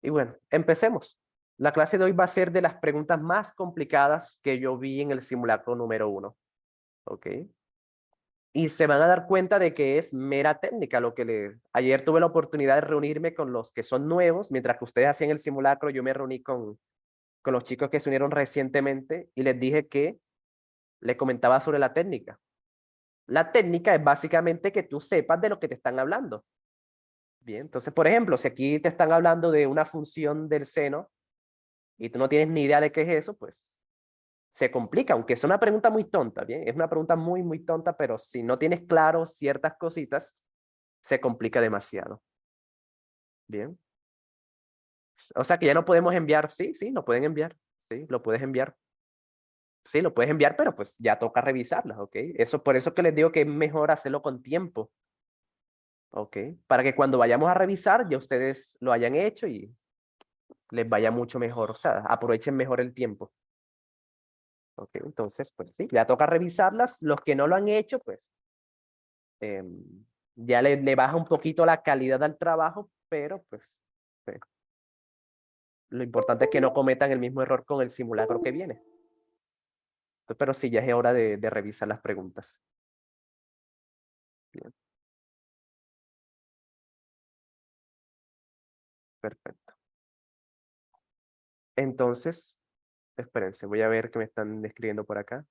Y bueno, empecemos. La clase de hoy va a ser de las preguntas más complicadas que yo vi en el simulacro número 1. ¿Ok? Y se van a dar cuenta de que es mera técnica lo que Ayer tuve la oportunidad de reunirme con los que son nuevos, mientras que ustedes hacían el simulacro, yo me reuní con los chicos que se unieron recientemente y les dije que les comentaba sobre la técnica. La técnica es básicamente que tú sepas de lo que te están hablando. Bien, entonces, por ejemplo, si aquí te están hablando de una función del seno y tú no tienes ni idea de qué es eso, pues se complica, aunque es una pregunta muy tonta, ¿bien? Es una pregunta muy, muy tonta, pero si no tienes claro ciertas cositas, se complica demasiado. Bien. O sea que ya no podemos enviar, sí, sí, lo pueden enviar, sí, lo puedes enviar. Sí, lo puedes enviar, pero pues ya toca revisarlas, ¿ok? Eso, por eso que les digo que es mejor hacerlo con tiempo, ¿ok? Para que cuando vayamos a revisar ya ustedes lo hayan hecho y les vaya mucho mejor, o sea, aprovechen mejor el tiempo. ¿Ok? Entonces, pues sí, ya toca revisarlas. Los que no lo han hecho, pues ya le baja un poquito la calidad al trabajo, pero pues lo importante es que no cometan el mismo error con el simulacro que viene. Entonces, pero sí, ya es hora de revisar las preguntas. Bien, perfecto. Entonces, espérense, voy a ver qué me están escribiendo por acá.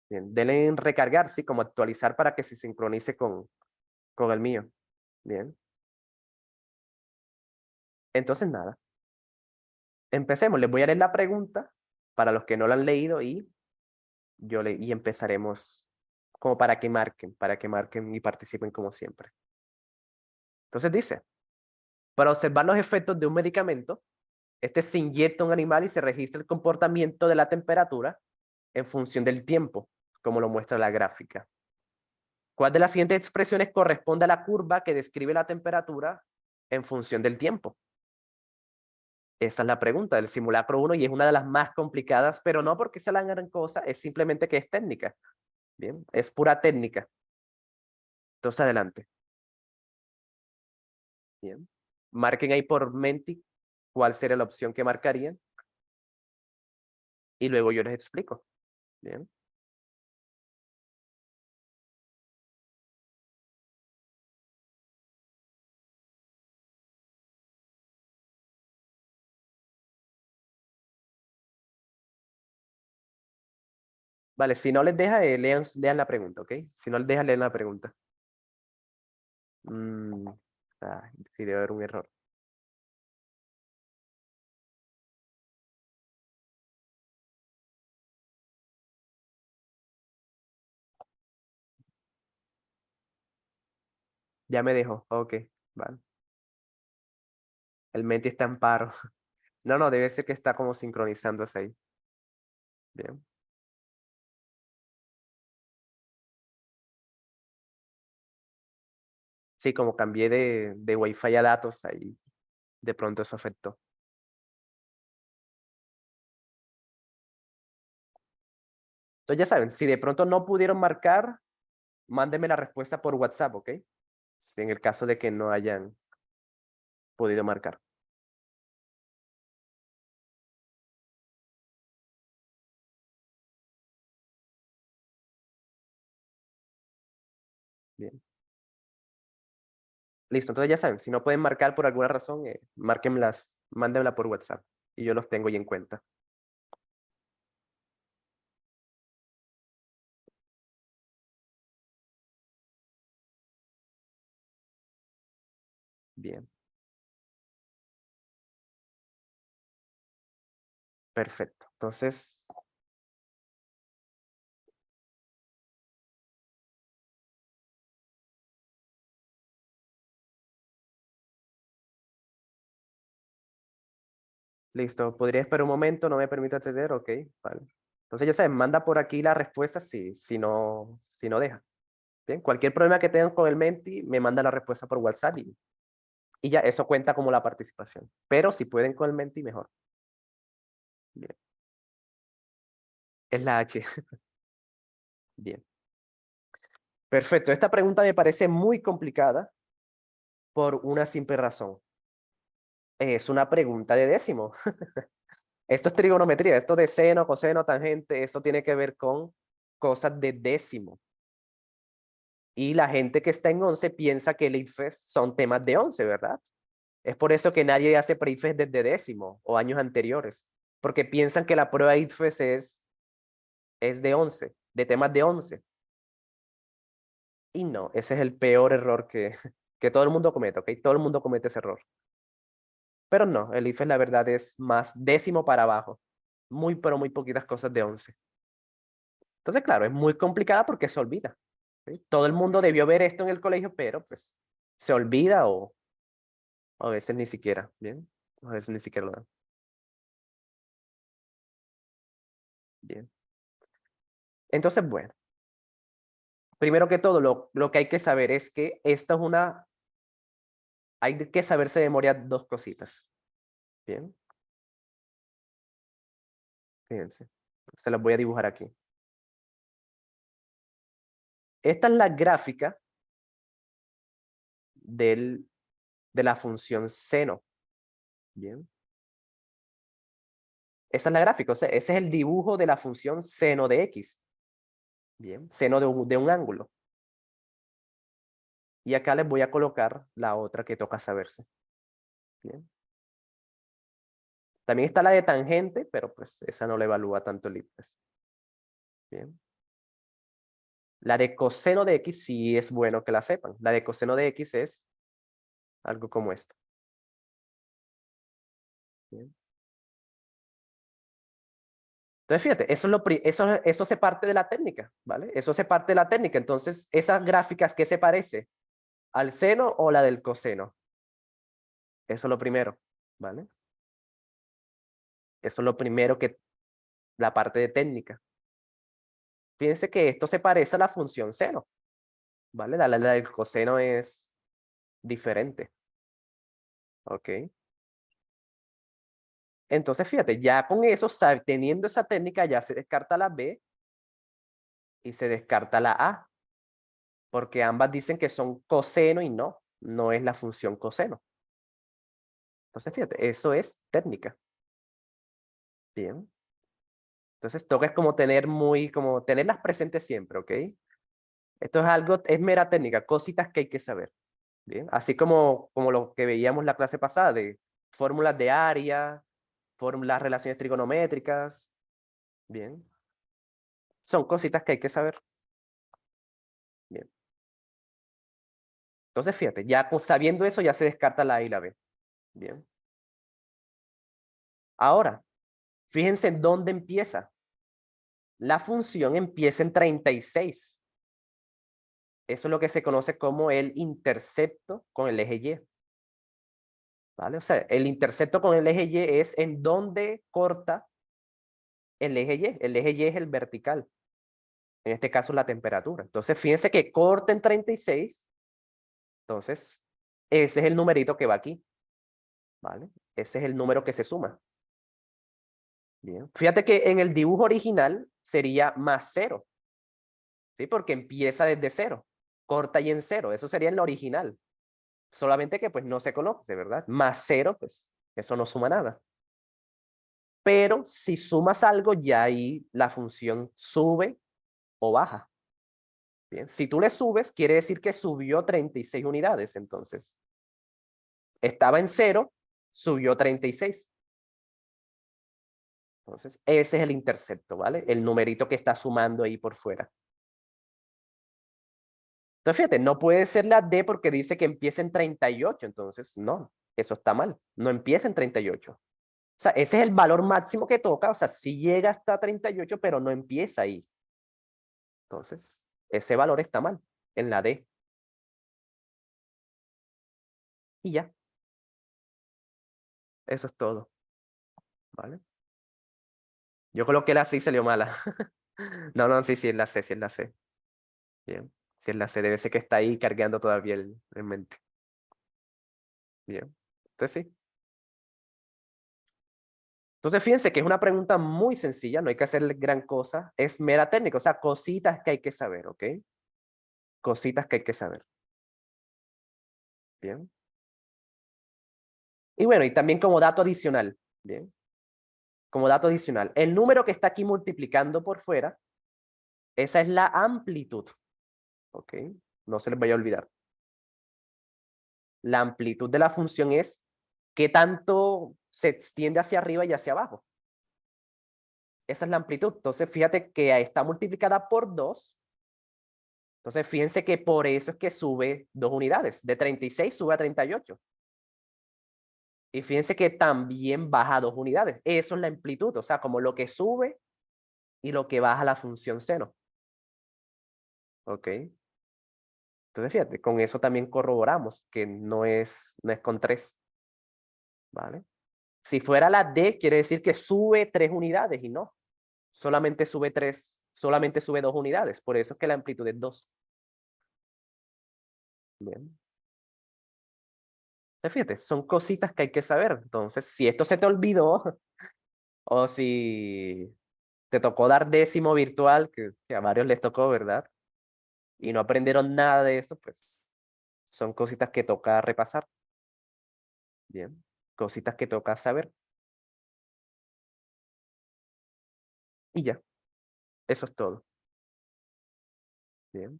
Bien, denle en recargar, sí, como actualizar para que se sincronice con el mío. Bien. Entonces, nada. Empecemos. Les voy a leer la pregunta para los que no la han leído y empezaremos como para que marquen y participen como siempre. Entonces dice, para observar los efectos de un medicamento, este se inyecta a un animal y se registra el comportamiento de la temperatura en función del tiempo, como lo muestra la gráfica. ¿Cuál de las siguientes expresiones corresponde a la curva que describe la temperatura en función del tiempo? Esa es la pregunta del simulacro 1 y es una de las más complicadas, pero no porque sea la gran cosa, es simplemente que es técnica. Bien, es pura técnica. Entonces, adelante. Bien. Marquen ahí por Menti cuál sería la opción que marcarían y luego yo les explico. Bien. Vale, si no les deja, lean la pregunta, ¿ok? Si no les deja, lean la pregunta. Mm, sí, debe haber un error. Ya me dejó, ok, vale. El Menti está en paro. No, no, debe ser que está como sincronizándose ahí. Bien. Sí, como cambié de Wi-Fi a datos, ahí de pronto eso afectó. Entonces ya saben, si de pronto no pudieron marcar, mándenme la respuesta por WhatsApp, ¿ok? En el caso de que no hayan podido marcar. Bien. Listo, entonces ya saben, si no pueden marcar por alguna razón, mándenmela por WhatsApp y yo los tengo ahí en cuenta. Bien, perfecto. Entonces, listo. ¿Podría esperar un momento? ¿No me permite acceder? Ok, vale. Entonces ya saben, manda por aquí la respuesta si no deja. Bien, cualquier problema que tengan con el Menti, me manda la respuesta por WhatsApp y ya eso cuenta como la participación. Pero si pueden con el Menti, mejor. Bien, es la H. Bien. Perfecto. Esta pregunta me parece muy complicada por una simple razón. Es una pregunta de décimo. Esto es trigonometría, esto de seno, coseno, tangente, esto tiene que ver con cosas de décimo. Y la gente que está en 11 piensa que el IFES son temas de 11, ¿verdad? Es por eso que nadie hace pre-IFES desde décimo o años anteriores, porque piensan que la prueba IFES es de 11, de temas de 11. Y no, ese es el peor error que todo el mundo comete, ¿ok? Todo el mundo comete ese error. Pero no, el IFES la verdad es más décimo para abajo. Muy, pero muy poquitas cosas de 11. Entonces, claro, es muy complicada porque se olvida. ¿Sí? Todo el mundo debió ver esto en el colegio, pero pues se olvida o a veces ni siquiera, ¿bien? A veces ni siquiera lo dan. Bien. Entonces, bueno, primero que todo, lo que hay que saber es que esta es una, hay que saberse de memoria dos cositas. Bien, fíjense, se las voy a dibujar aquí. Esta es la gráfica de la función seno. Bien. Esa es la gráfica, o sea, ese es el dibujo de la función seno de x. Bien, seno de un ángulo. Y acá les voy a colocar la otra que toca saberse. Bien. También está la de tangente, pero pues esa no le evalúa tanto el IPES. Bien. La de coseno de x sí es bueno que la sepan. La de coseno de x es algo como esto. Bien. Entonces, fíjate, eso se parte de la técnica, ¿vale? Eso se parte de la técnica. Entonces, esas gráficas, ¿qué se parece? ¿Al seno o la del coseno? Eso es lo primero, ¿vale? Eso es lo primero que, la parte de técnica. Fíjense que esto se parece a la función seno, ¿vale? La del coseno es diferente, ¿ok? Entonces, fíjate, ya con eso, teniendo esa técnica, ya se descarta la B y se descarta la A, porque ambas dicen que son coseno y no es la función coseno. Entonces, fíjate, eso es técnica. Bien. Entonces, toca es como tenerlas presentes siempre, ¿ok? Esto es algo, es mera técnica, cositas que hay que saber. Bien. Así como lo que veíamos la clase pasada de fórmulas de área, fórmulas, relaciones trigonométricas. Bien. Son cositas que hay que saber. Bien. Entonces, fíjate, ya sabiendo eso, ya se descarta la A y la B. Bien. Ahora, fíjense en dónde empieza. La función empieza en 36. Eso es lo que se conoce como el intercepto con el eje Y. ¿Vale? O sea, el intercepto con el eje Y es en donde corta el eje Y. El eje Y es el vertical. En este caso, la temperatura. Entonces, fíjense que corta en 36. Entonces, ese es el numerito que va aquí. ¿Vale? Ese es el número que se suma. Bien. Fíjate que en el dibujo original sería más 0. ¿Sí? Porque empieza desde 0. Corta y en 0. Eso sería en la original. Solamente que pues no se conoce, ¿verdad? Más 0, pues eso no suma nada. Pero si sumas algo, ya ahí la función sube o baja. Bien. Si tú le subes, quiere decir que subió 36 unidades. Entonces, estaba en 0, subió 36. Entonces, ese es el intercepto, ¿vale? El numerito que está sumando ahí por fuera. Entonces, fíjate, no puede ser la D porque dice que empieza en 38. Entonces, no, eso está mal. No empieza en 38. O sea, ese es el valor máximo que toca. O sea, sí llega hasta 38, pero no empieza ahí. Entonces, ese valor está mal en la D. Y ya, eso es todo. ¿Vale? Yo coloqué la C y salió mala. No, no, sí, sí es la C, sí es la C. Bien, sí es la C. Debe ser que está ahí cargando todavía en mente. Bien, entonces sí. Entonces, fíjense que es una pregunta muy sencilla, no hay que hacer gran cosa, es mera técnica, o sea, cositas que hay que saber, ¿ok? cositas que hay que saber. Bien. Y bueno, y también como dato adicional, bien. Como dato adicional, el número que está aquí multiplicando por fuera, esa es la amplitud. ¿Ok? No se les vaya a olvidar. La amplitud de la función es qué tanto se extiende hacia arriba y hacia abajo. Esa es la amplitud. Entonces, fíjate que está multiplicada por 2. Entonces, fíjense que por eso es que sube 2 unidades. De 36 sube a 38. Y fíjense que también baja 2 unidades. Eso es la amplitud, o sea, como lo que sube y lo que baja la función seno. ¿Ok? Entonces, fíjate, con eso también corroboramos que no es con 3. ¿Vale? Si fuera la D, quiere decir que sube 3 unidades y no. Solamente sube 2 unidades. Por eso es que la amplitud es 2. Bien. Entonces, fíjate, son cositas que hay que saber. Entonces, si esto se te olvidó, o si te tocó dar décimo virtual, que a varios les tocó, ¿verdad? Y no aprendieron nada de eso, pues son cositas que toca repasar. Bien, cositas que toca saber. Y ya, eso es todo. Bien.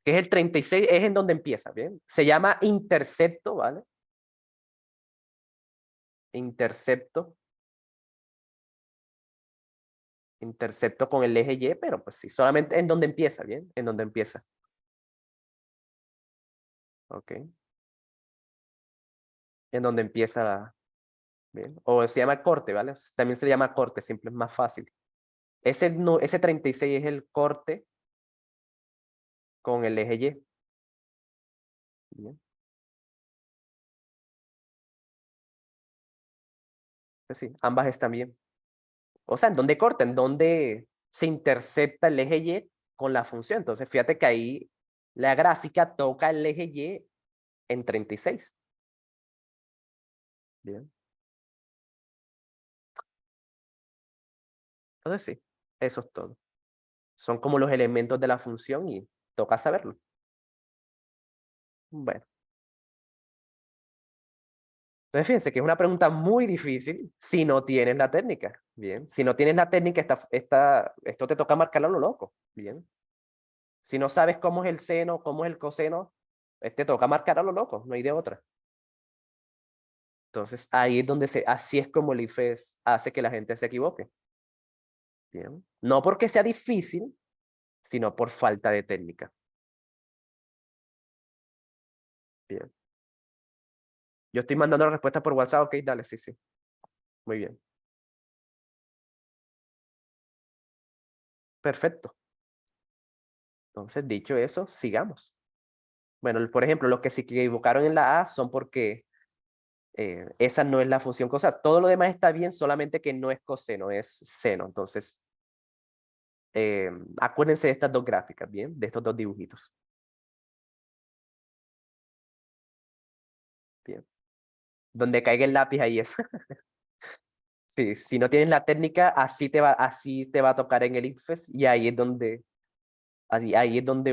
Que es el 36, es en donde empieza, ¿bien? Se llama intercepto, ¿vale? Intercepto. Intercepto con el eje Y, pero pues sí, solamente en donde empieza, ¿bien? En donde empieza. Ok. En donde empieza ¿bien? O se llama corte, ¿vale? También se llama corte, simple, es más fácil. Ese 36 es el corte con el eje Y. ¿Bien? Pues sí, ambas están bien. O sea, ¿en dónde corta? En dónde se intercepta el eje Y con la función. Entonces, fíjate que ahí la gráfica toca el eje Y en 36. Bien. Entonces, sí, eso es todo. Son como los elementos de la función y toca saberlo. Bueno. Entonces, fíjense que es una pregunta muy difícil si no tienes la técnica. Bien. Si no tienes la técnica, esto te toca marcarlo a lo loco. Bien. Si no sabes cómo es el seno, cómo es el coseno, te toca marcar a lo loco, no hay de otra. Entonces, ahí es donde así es como el IFES hace que la gente se equivoque. Bien. No porque sea difícil, sino por falta de técnica. Bien. Yo estoy mandando la respuesta por WhatsApp, ok, dale, sí, sí. Muy bien. Perfecto. Entonces, dicho eso, sigamos. Bueno, por ejemplo, los que se equivocaron en la A son porque esa no es la función coseno. Todo lo demás está bien, solamente que no es coseno, es seno. Entonces, acuérdense de estas dos gráficas, ¿bien? De estos dos dibujitos. Bien. Donde caiga el lápiz, ahí es. Sí, si no tienes la técnica, así te va a tocar en el ICFES y ahí es donde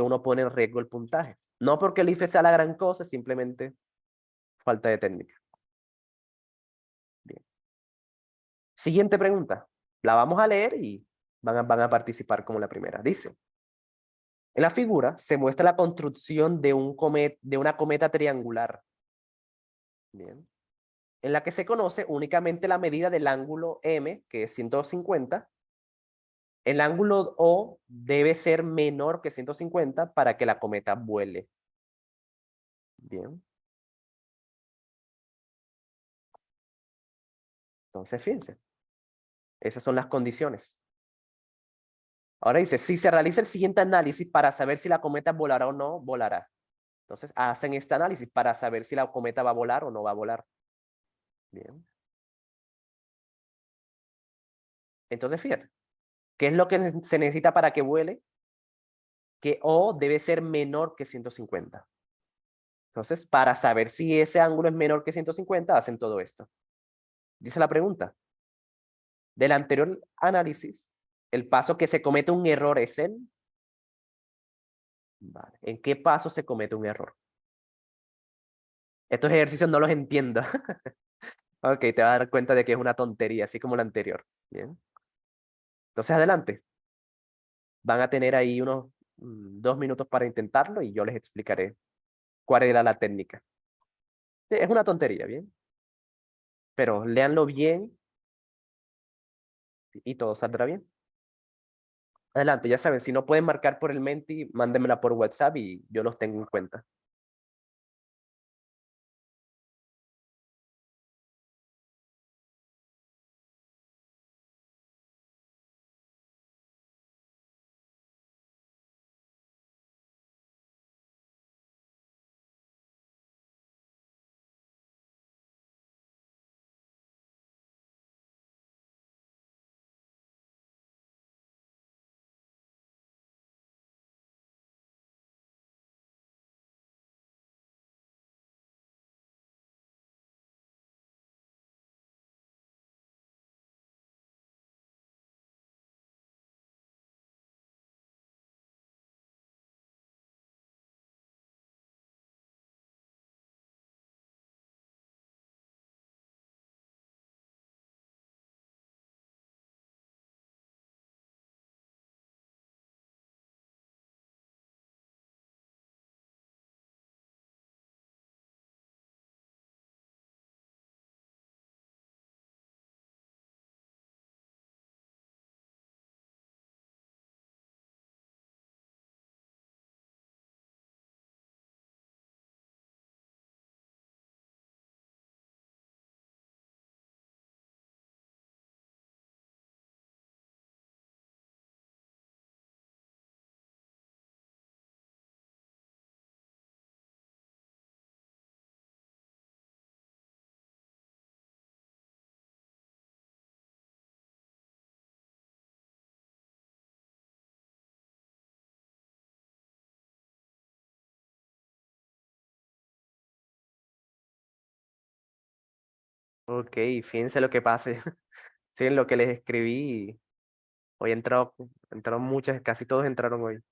uno pone en riesgo el puntaje. No porque el ICFES sea la gran cosa, simplemente falta de técnica. Bien. Siguiente pregunta. La vamos a leer y van a participar como la primera. Dice, en la figura se muestra la construcción de una cometa triangular. Bien. En la que se conoce únicamente la medida del ángulo M, que es 150. El ángulo O debe ser menor que 150 para que la cometa vuele. Bien. Entonces, fíjense. Esas son las condiciones. Ahora dice, si se realiza el siguiente análisis para saber si la cometa volará o no, volará. Entonces, hacen este análisis para saber si la cometa va a volar o no va a volar. Bien. Entonces, fíjate. ¿Qué es lo que se necesita para que vuele? Que O debe ser menor que 150. Entonces, para saber si ese ángulo es menor que 150, hacen todo esto. Dice la pregunta. Del anterior análisis, el paso que se comete un error es el Vale. ¿En qué paso se comete un error? Estos ejercicios no los entiendo. Ok, te vas a dar cuenta de que es una tontería, así como la anterior. Bien. Entonces, adelante. Van a tener ahí unos 2 minutos para intentarlo y yo les explicaré cuál era la técnica. Sí, es una tontería, ¿bien? Pero léanlo bien y todo saldrá bien. Adelante, ya saben, si no pueden marcar por el Menti, mándenmela por WhatsApp y yo los tengo en cuenta. Ok, fíjense lo que pase. Sí, en lo que les escribí, hoy entraron muchas, casi todos entraron hoy.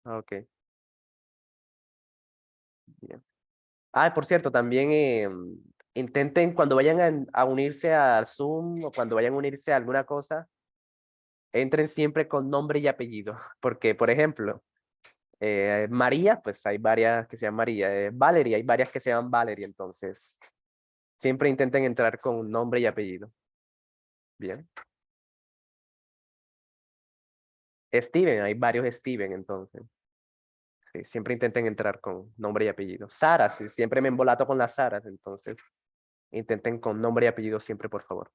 Ok, bien. Ah, por cierto, también intenten cuando vayan a unirse al Zoom o cuando vayan a unirse a alguna cosa, entren siempre con nombre y apellido. Porque, por ejemplo, María, pues hay varias que se llaman María. Valerie, hay varias que se llaman Valerie, entonces siempre intenten entrar con nombre y apellido. Bien. Steven, hay varios Steven, entonces. Sí, siempre intenten entrar con nombre y apellido. Sara, sí, siempre me embolato con las Saras, entonces intenten con nombre y apellido siempre, por favor.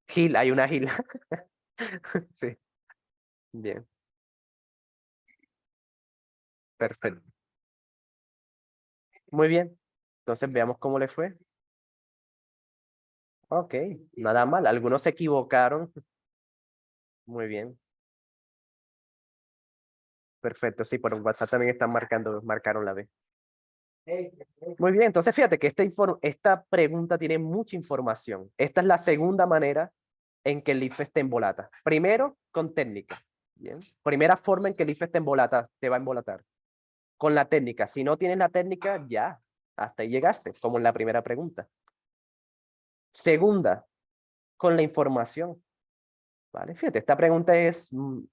Gil, hay una Gil. Sí, bien, perfecto. Muy bien. Entonces veamos cómo le fue. Ok, nada mal. Algunos se equivocaron. Muy bien, perfecto. Sí, por WhatsApp también están marcaron la B. Muy bien, entonces fíjate que esta pregunta tiene mucha información. Esta es la segunda manera en que el IFE está en volata. Primero, con técnica. Bien. Primera forma en que el IFE está en volata, te va a embolatar. Con la técnica. Si no tienes la técnica, ya. Hasta ahí llegaste, como en la primera pregunta. Segunda, con la información. ¿Vale? Fíjate, esta pregunta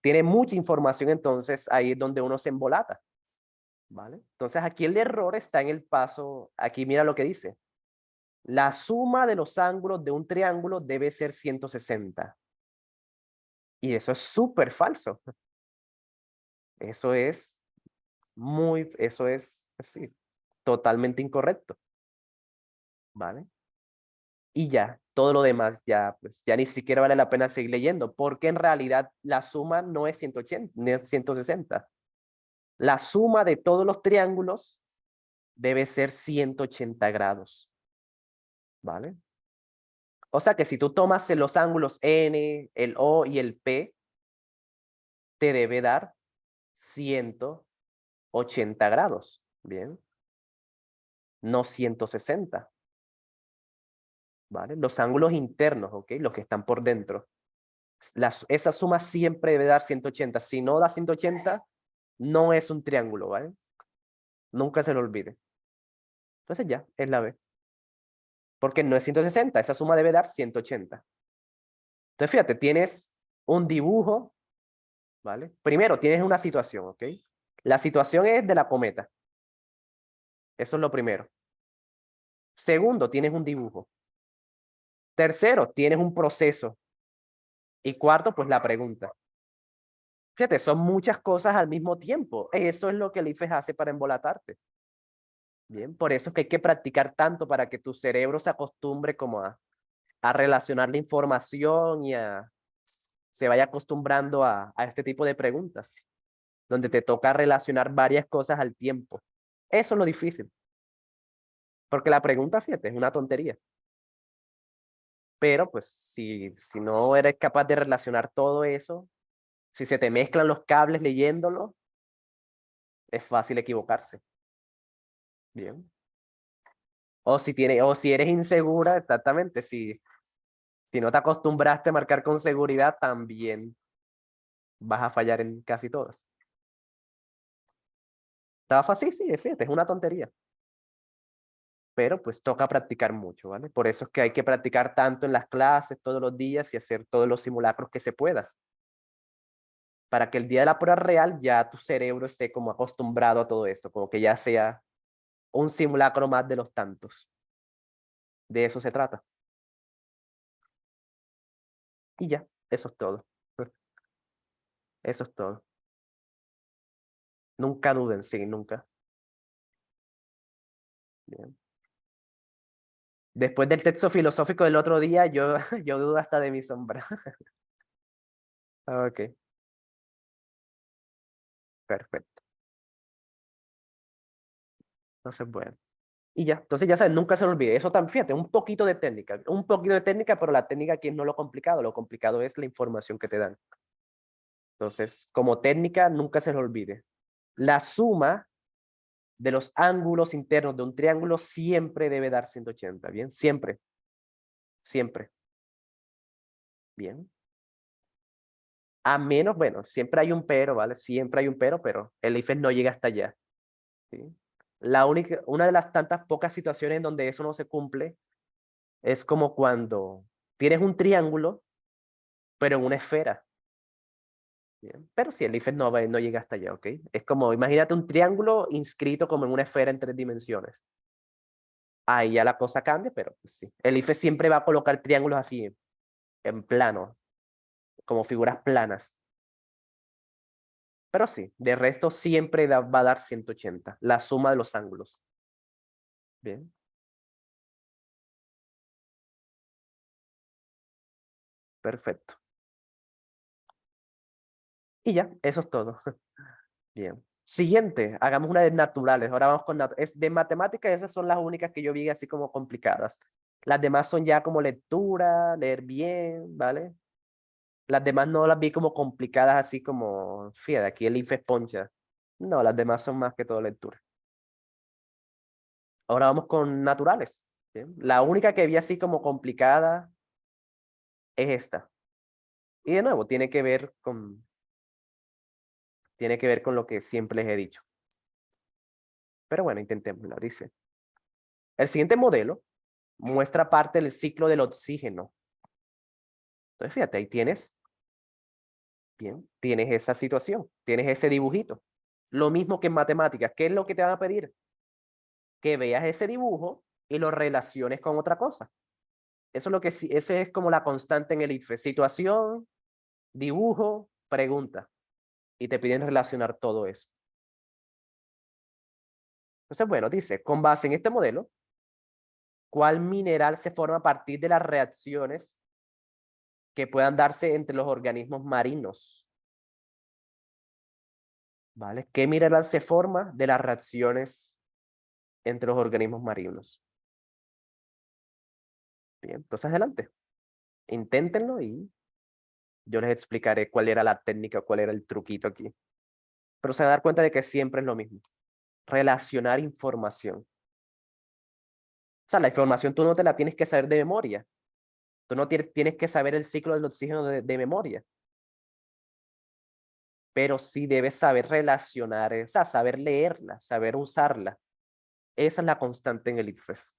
tiene mucha información, entonces ahí es donde uno se embolata. ¿Vale? Entonces aquí el error está en el paso, aquí mira lo que dice. La suma de los ángulos de un triángulo debe ser 160. Y eso es súper falso. Eso es eso es, sí, totalmente incorrecto. ¿Vale? Y ya, todo lo demás ya, pues ya ni siquiera vale la pena seguir leyendo, porque en realidad la suma no es 180, ni es 160. La suma de todos los triángulos debe ser 180 grados. ¿Vale? O sea que si tú tomas los ángulos N, el O y el P, te debe dar 180 grados. Bien, no 160. ¿Vale? Los ángulos internos, ¿ok? Los que están por dentro. Esa suma siempre debe dar 180. Si no da 180, no es un triángulo, ¿vale? Nunca se lo olvide. Entonces ya, es la B. Porque no es 160, esa suma debe dar 180. Entonces fíjate, tienes un dibujo, ¿vale? Primero tienes una situación, ¿ok? La situación es de la cometa. Eso es lo primero. Segundo, tienes un dibujo. Tercero, tienes un proceso. Y cuarto, pues la pregunta. Fíjate, son muchas cosas al mismo tiempo. Eso es lo que el IFES hace para embolatarte. Bien, por eso es que hay que practicar tanto para que tu cerebro se acostumbre como a relacionar la información y se vaya acostumbrando a este tipo de preguntas, donde te toca relacionar varias cosas al tiempo. Eso es lo difícil. Porque la pregunta, fíjate, es una tontería. Pero pues si no eres capaz de relacionar todo eso, si se te mezclan los cables leyéndolo, es fácil equivocarse. Bien. O si eres insegura, exactamente, si no te acostumbraste a marcar con seguridad, también vas a fallar en casi todas. Estaba fácil, sí, fíjate, es una tontería. Pero pues toca practicar mucho, ¿vale? Por eso es que hay que practicar tanto en las clases todos los días y hacer todos los simulacros que se pueda. Para que el día de la prueba real ya tu cerebro esté como acostumbrado a todo esto, como que ya sea un simulacro más de los tantos. De eso se trata. Y ya, eso es todo. Eso es todo. Nunca duden, sí, nunca. Bien. Después del texto filosófico del otro día, yo dudo hasta de mi sombra. Ok, perfecto. Entonces, bueno. Y ya, entonces ya sabes, nunca se lo olvide. Eso también, fíjate, un poquito de técnica, pero la técnica aquí no es lo complicado es la información que te dan. Entonces, como técnica, nunca se lo olvide. La suma de los ángulos internos de un triángulo siempre debe dar 180, ¿bien? Siempre, siempre, ¿bien? A menos, bueno, siempre hay un pero, ¿vale? Siempre hay un pero el IFES no llega hasta allá, ¿sí? Una de las tantas pocas situaciones en donde eso no se cumple es como cuando tienes un triángulo, pero en una esfera. Bien. Pero sí, el IFES no llega hasta allá, ¿ok? Es como, imagínate un triángulo inscrito como en una esfera en 3 dimensiones. Ahí ya la cosa cambia, pero pues sí. El IFES siempre va a colocar triángulos así, en plano, como figuras planas. Pero sí, de resto siempre va a dar 180, la suma de los ángulos. Bien, perfecto. Y ya, eso es todo. Bien. Siguiente, hagamos una de naturales. Ahora vamos con es de matemáticas, esas son las únicas que yo vi así como complicadas. Las demás son ya como lectura, leer bien, ¿vale? Las demás no las vi como complicadas así como, fíjate, aquí el IFES poncha. No, las demás son más que todo lectura. Ahora vamos con naturales. ¿Bien? La única que vi así como complicada es esta. Y de nuevo, tiene que ver con lo que siempre les he dicho. Pero bueno, intentémoslo. Dice, el siguiente modelo muestra parte del ciclo del oxígeno. Entonces, fíjate, ahí tienes, bien, tienes esa situación, tienes ese dibujito. Lo mismo que en matemáticas. ¿Qué es lo que te van a pedir? Que veas ese dibujo y lo relaciones con otra cosa. Eso es lo que sí, ese es como la constante en el IFES. Situación, dibujo, pregunta. Y te piden relacionar todo eso. Entonces, bueno, dice, con base en este modelo, ¿cuál mineral se forma a partir de las reacciones que puedan darse entre los organismos marinos? ¿Vale? ¿Qué mineral se forma de las reacciones entre los organismos marinos? Bien, entonces adelante. Inténtenlo y yo les explicaré cuál era la técnica, cuál era el truquito aquí. Pero se van a dar cuenta de que siempre es lo mismo. Relacionar información. O sea, la información tú no te la tienes que saber de memoria. Tú no tienes que saber el ciclo del oxígeno de memoria, pero sí debes saber relacionar, o sea, saber leerla, saber usarla. Esa es la constante en el ICFES.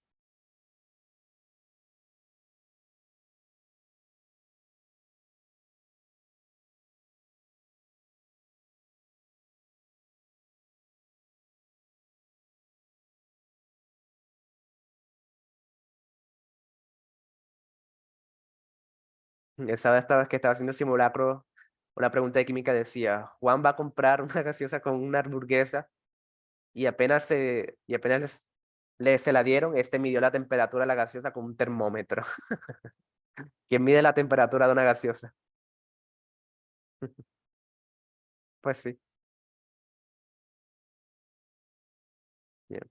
Esa vez que estaba haciendo simulacro, una pregunta de química decía, Juan va a comprar una gaseosa con una hamburguesa y apenas se la dieron, este midió la temperatura de la gaseosa con un termómetro. ¿Quién mide la temperatura de una gaseosa? Pues sí. Bien.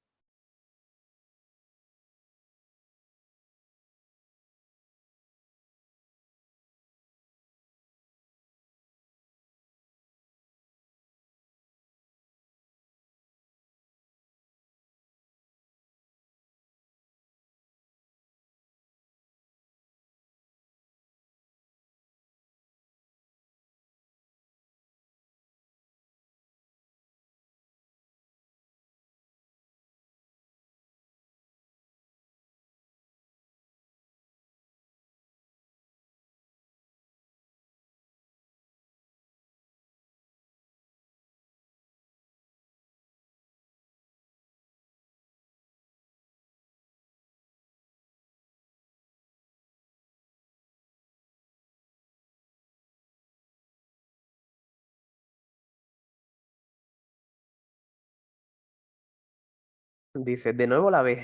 Dice, de nuevo la B.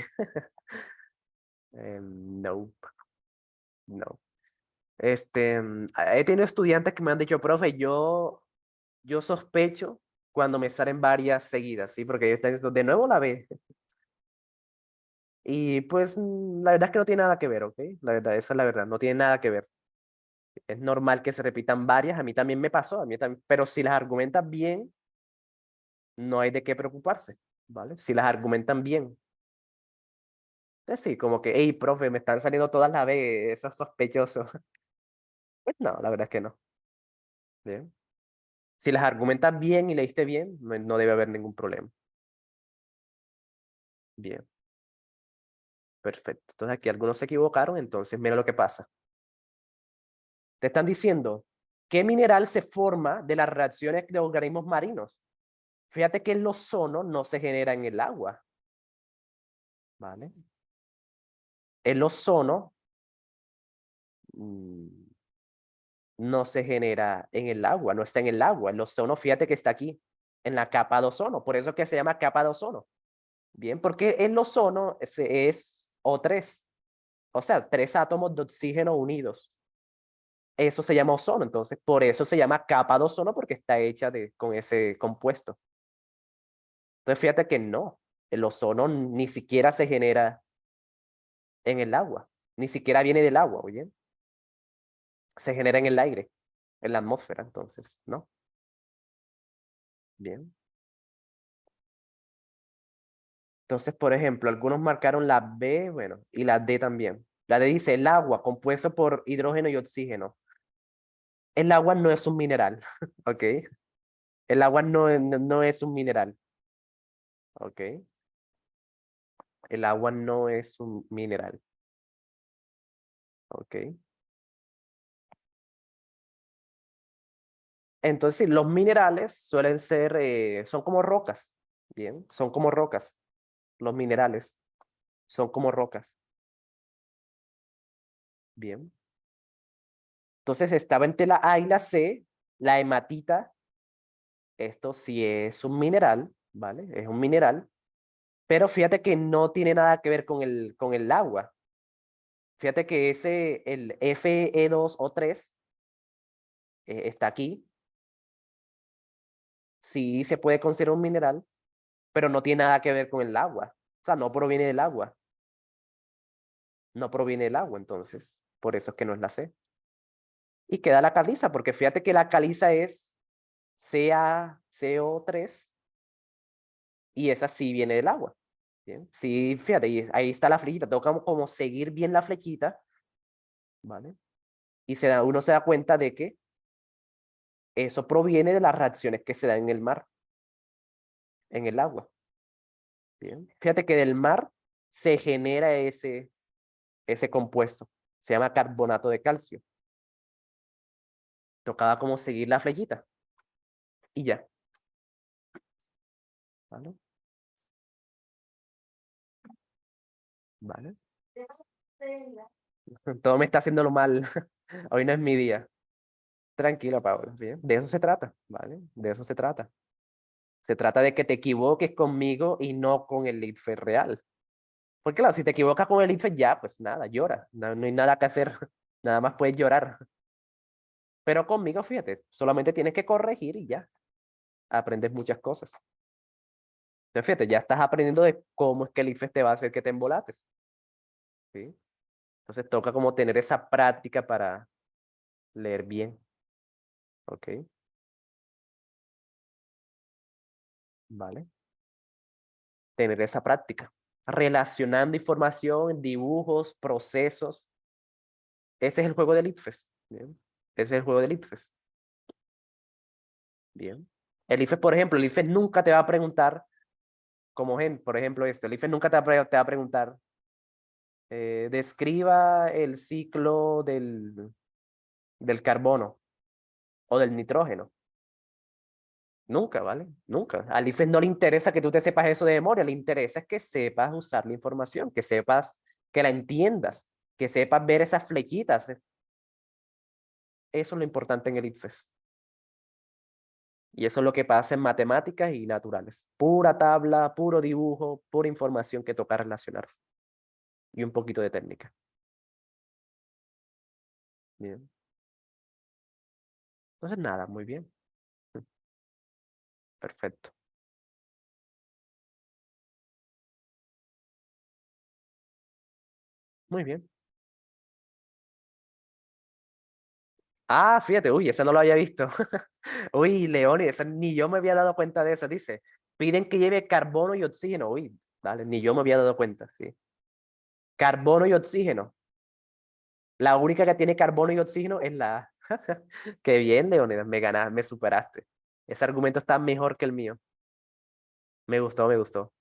No, no. He tenido estudiantes que me han dicho, profe, yo sospecho cuando me salen varias seguidas, ¿sí? Porque ellos están diciendo, de nuevo la B. Y pues la verdad es que no tiene nada que ver, ¿ok? La verdad, esa es la verdad, no tiene nada que ver. Es normal que se repitan varias, a mí también me pasó, a mí también, pero si las argumentas bien, no hay de qué preocuparse, ¿vale? Si las argumentan bien. Es sí, como que, hey, profe, me están saliendo todas las B, eso es sospechoso. Pues no, la verdad es que no. Bien. Si las argumentas bien y leíste bien, no debe haber ningún problema. Bien, perfecto. Entonces aquí algunos se equivocaron, entonces mira lo que pasa. Te están diciendo, ¿qué mineral se forma de las reacciones de organismos marinos? Fíjate que el ozono no se genera en el agua, ¿vale? El ozono mm, no se genera en el agua, no está en el agua. El ozono, fíjate que está aquí, en la capa de ozono. Por eso que se llama capa de ozono. Bien, porque el ozono es O3, o sea, tres átomos de oxígeno unidos. Eso se llama ozono, entonces por eso se llama capa de ozono porque está hecha con ese compuesto. Entonces fíjate que no, el ozono ni siquiera se genera en el agua, ni siquiera viene del agua, oye, se genera en el aire, en la atmósfera, entonces, ¿no? Bien. Entonces, por ejemplo, algunos marcaron la B, bueno, y la D también. La D dice el agua compuesto por hidrógeno y oxígeno. El agua no es un mineral, ¿ok? El agua no es un mineral, ¿ok? El agua no es un mineral, ¿ok? Entonces, sí, los minerales suelen ser, son como rocas, ¿bien? Son como rocas, los minerales son como rocas, ¿bien? Entonces, estaba entre la A y la C, la hematita, esto sí es un mineral, ¿vale? Es un mineral, pero fíjate que no tiene nada que ver con el agua. Fíjate que el Fe2O3 está aquí, sí se puede considerar un mineral, pero no tiene nada que ver con el agua. O sea, no proviene del agua. No proviene del agua, entonces. Por eso es que no es la C. Y queda la caliza, porque fíjate que la caliza es CaCO3 y esa sí viene del agua. Bien. Sí, fíjate, y ahí está la flechita. Tengo como seguir bien la flechita ¿vale? Y uno se da cuenta de que eso proviene de las reacciones que se dan en el mar, en el agua. Bien. Fíjate que del mar se genera ese compuesto. Se llama carbonato de calcio. Tocaba como seguir la flechita. Y ya. ¿Vale? ¿Vale? Todo me está haciéndolo mal. Hoy no es mi día. Tranquila, Paola. Bien. De eso se trata, ¿vale? De eso se trata. Se trata de que te equivoques conmigo y no con el IFE real. Porque claro, si te equivocas con el IFE ya, pues nada, llora. No, no hay nada que hacer. Nada más puedes llorar. Pero conmigo, fíjate, solamente tienes que corregir y ya. Aprendes muchas cosas. Entonces, fíjate, ya estás aprendiendo de cómo es que el IFES te va a hacer que te embolates. ¿Sí? Entonces toca como tener esa práctica para leer bien. ¿Ok? ¿Vale? Tener esa práctica. Relacionando información, dibujos, procesos. Ese es el juego del IFES. ¿Bien? Ese es el juego del IFES. Bien. El IFES, por ejemplo, el IFES nunca te va a preguntar, como por ejemplo esto, el IFES nunca te va a preguntar, describa el ciclo del carbono o del nitrógeno. Nunca, ¿vale? Nunca. Al IFES no le interesa que tú te sepas eso de memoria, le interesa es que sepas usar la información, que sepas, que la entiendas, que sepas ver esas flechitas. Eso es lo importante en el IFES. Y eso es lo que pasa en matemáticas y naturales. Pura tabla, puro dibujo, pura información que toca relacionar. Y un poquito de técnica. Bien. Entonces, nada, muy bien. Perfecto. Muy bien. Ah, fíjate, uy, esa no lo había visto. Uy, León, esa ni yo me había dado cuenta de eso. Dice, piden que lleve carbono y oxígeno. Uy, vale, ni yo me había dado cuenta, sí. Carbono y oxígeno. La única que tiene carbono y oxígeno es la A. Qué bien, Leonidas, me ganaste, me superaste. Ese argumento está mejor que el mío. Me gustó, me gustó.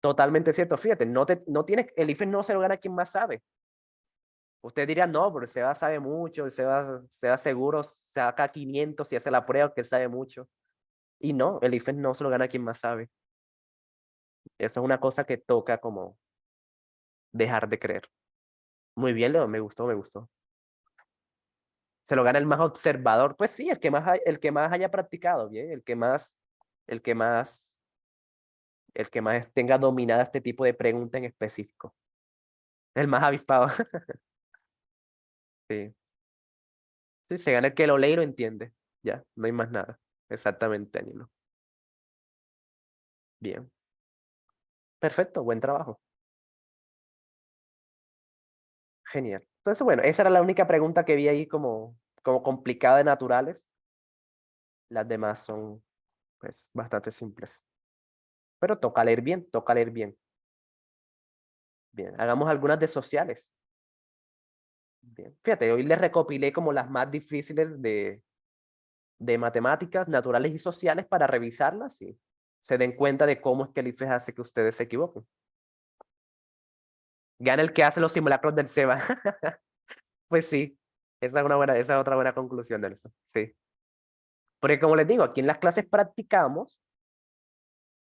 Totalmente cierto. Fíjate, no tienes, el IFES no se lo gana quien más sabe. Usted diría, no, pero el Seba sabe mucho, el Seba seguro saca 500 y hace la prueba que él sabe mucho. Y no, el IFES no se lo gana quien más sabe. Eso es una cosa que toca como dejar de creer. Muy bien, Leo, me gustó, me gustó. Se lo gana el más observador. Pues sí, el que más haya practicado, bien, el que más, el que más tenga dominada este tipo de pregunta en específico. El más avispado. Sí. Sí, se gana el que lo lee y lo entiende. Ya, no hay más nada. Exactamente, Danilo. Bien. Perfecto, buen trabajo. Genial. Entonces, bueno, esa era la única pregunta que vi ahí como complicada de naturales. Las demás son, pues, bastante simples. Pero toca leer bien, toca leer bien. Bien, hagamos algunas de sociales. Bien. Fíjate, hoy les recopilé como las más difíciles de matemáticas, naturales y sociales para revisarlas y se den cuenta de cómo es que el IFES hace que ustedes se equivoquen. Gana el que hace los simulacros del SEBA. Pues sí, esa es otra buena conclusión, Nelson. Sí. Porque como les digo, aquí en las clases practicamos,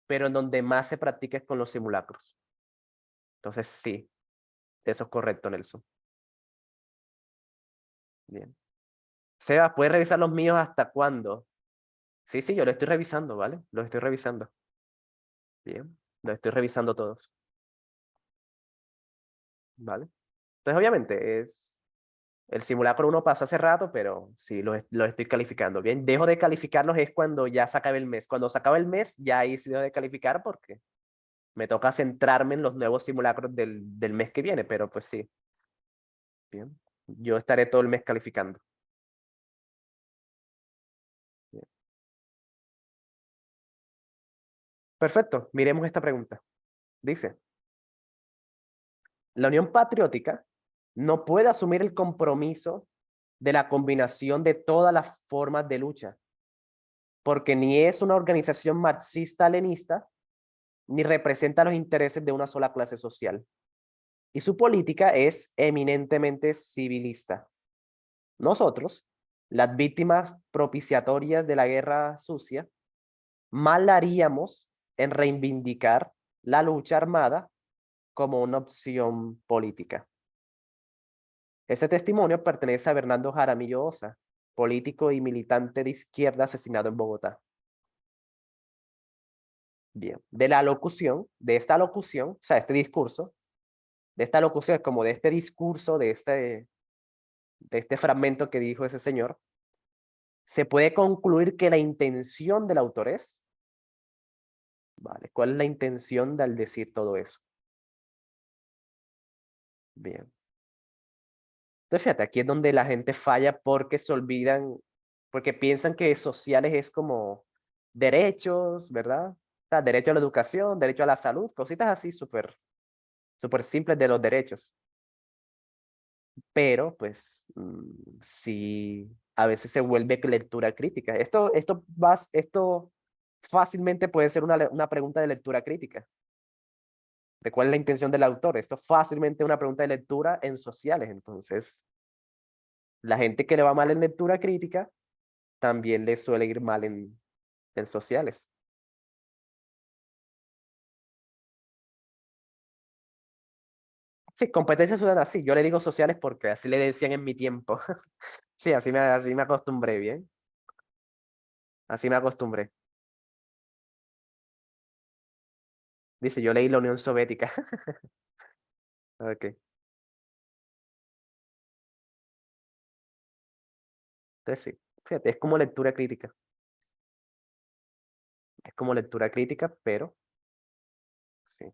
pero en donde más se practica es con los simulacros. Entonces, sí, eso es correcto, Nelson. Bien. Seba, ¿puedes revisar los míos hasta cuándo? Sí, sí, yo lo estoy revisando, ¿vale? Lo estoy revisando. Bien, lo estoy revisando todos, ¿vale? Entonces, obviamente, el simulacro uno pasó hace rato, pero sí, lo estoy calificando. Bien, dejo de calificarlos es cuando ya se acabe el mes. Cuando se acabe el mes, ya ahí sí dejo de calificar porque me toca centrarme en los nuevos simulacros del mes que viene, pero pues sí, bien. Yo estaré todo el mes calificando. Bien. Perfecto, miremos esta pregunta. Dice, la Unión Patriótica no puede asumir el compromiso de la combinación de todas las formas de lucha, porque ni es una organización marxista-leninista, ni representa los intereses de una sola clase social. Y su política es eminentemente civilista. Nosotros, las víctimas propiciatorias de la guerra sucia, mal haríamos en reivindicar la lucha armada como una opción política. Ese testimonio pertenece a Bernardo Jaramillo Osa, político y militante de izquierda asesinado en Bogotá. Bien, de esta locución, o sea, este discurso, de esta locución, como de este discurso, de este fragmento que dijo ese señor, se puede concluir que la intención del autor es, ¿vale? ¿Cuál es la intención al decir todo eso? Bien. Entonces, fíjate, aquí es donde la gente falla porque se olvidan, porque piensan que sociales es como derechos, ¿verdad? O sea, derecho a la educación, derecho a la salud, cositas así súper simples de los derechos. Pero, pues, sí, a veces se vuelve lectura crítica. Esto fácilmente puede ser una pregunta de lectura crítica. ¿De cuál es la intención del autor? Esto fácilmente es una pregunta de lectura en sociales. Entonces, la gente que le va mal en lectura crítica también le suele ir mal en sociales. Sí, competencias ciudadanas, sí. Yo le digo sociales porque así le decían en mi tiempo. Sí, así me acostumbré, bien. Así me acostumbré. Dice, yo leí la Unión Soviética. Ok. Entonces sí, fíjate, es como lectura crítica. Es como lectura crítica, pero sí.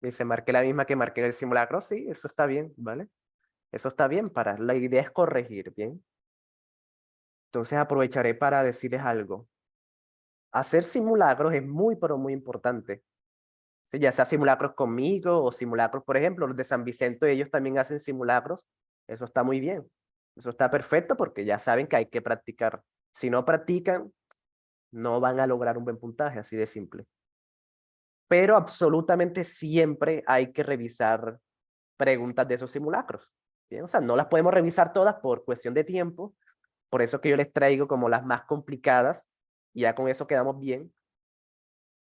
Dice, marqué la misma que marqué en el simulacro. Sí, eso está bien, ¿vale? Eso está bien la idea es corregir, ¿bien? Entonces aprovecharé para decirles algo. Hacer simulacros es muy, pero muy importante. Sí, ya sea simulacros conmigo o simulacros, por ejemplo, los de San Vicente, ellos también hacen simulacros. Eso está muy bien. Eso está perfecto porque ya saben que hay que practicar. Si no practican, no van a lograr un buen puntaje, así de simple. Pero absolutamente siempre hay que revisar preguntas de esos simulacros. ¿Bien? O sea, no las podemos revisar todas por cuestión de tiempo, por eso que yo les traigo como las más complicadas, y ya con eso quedamos bien,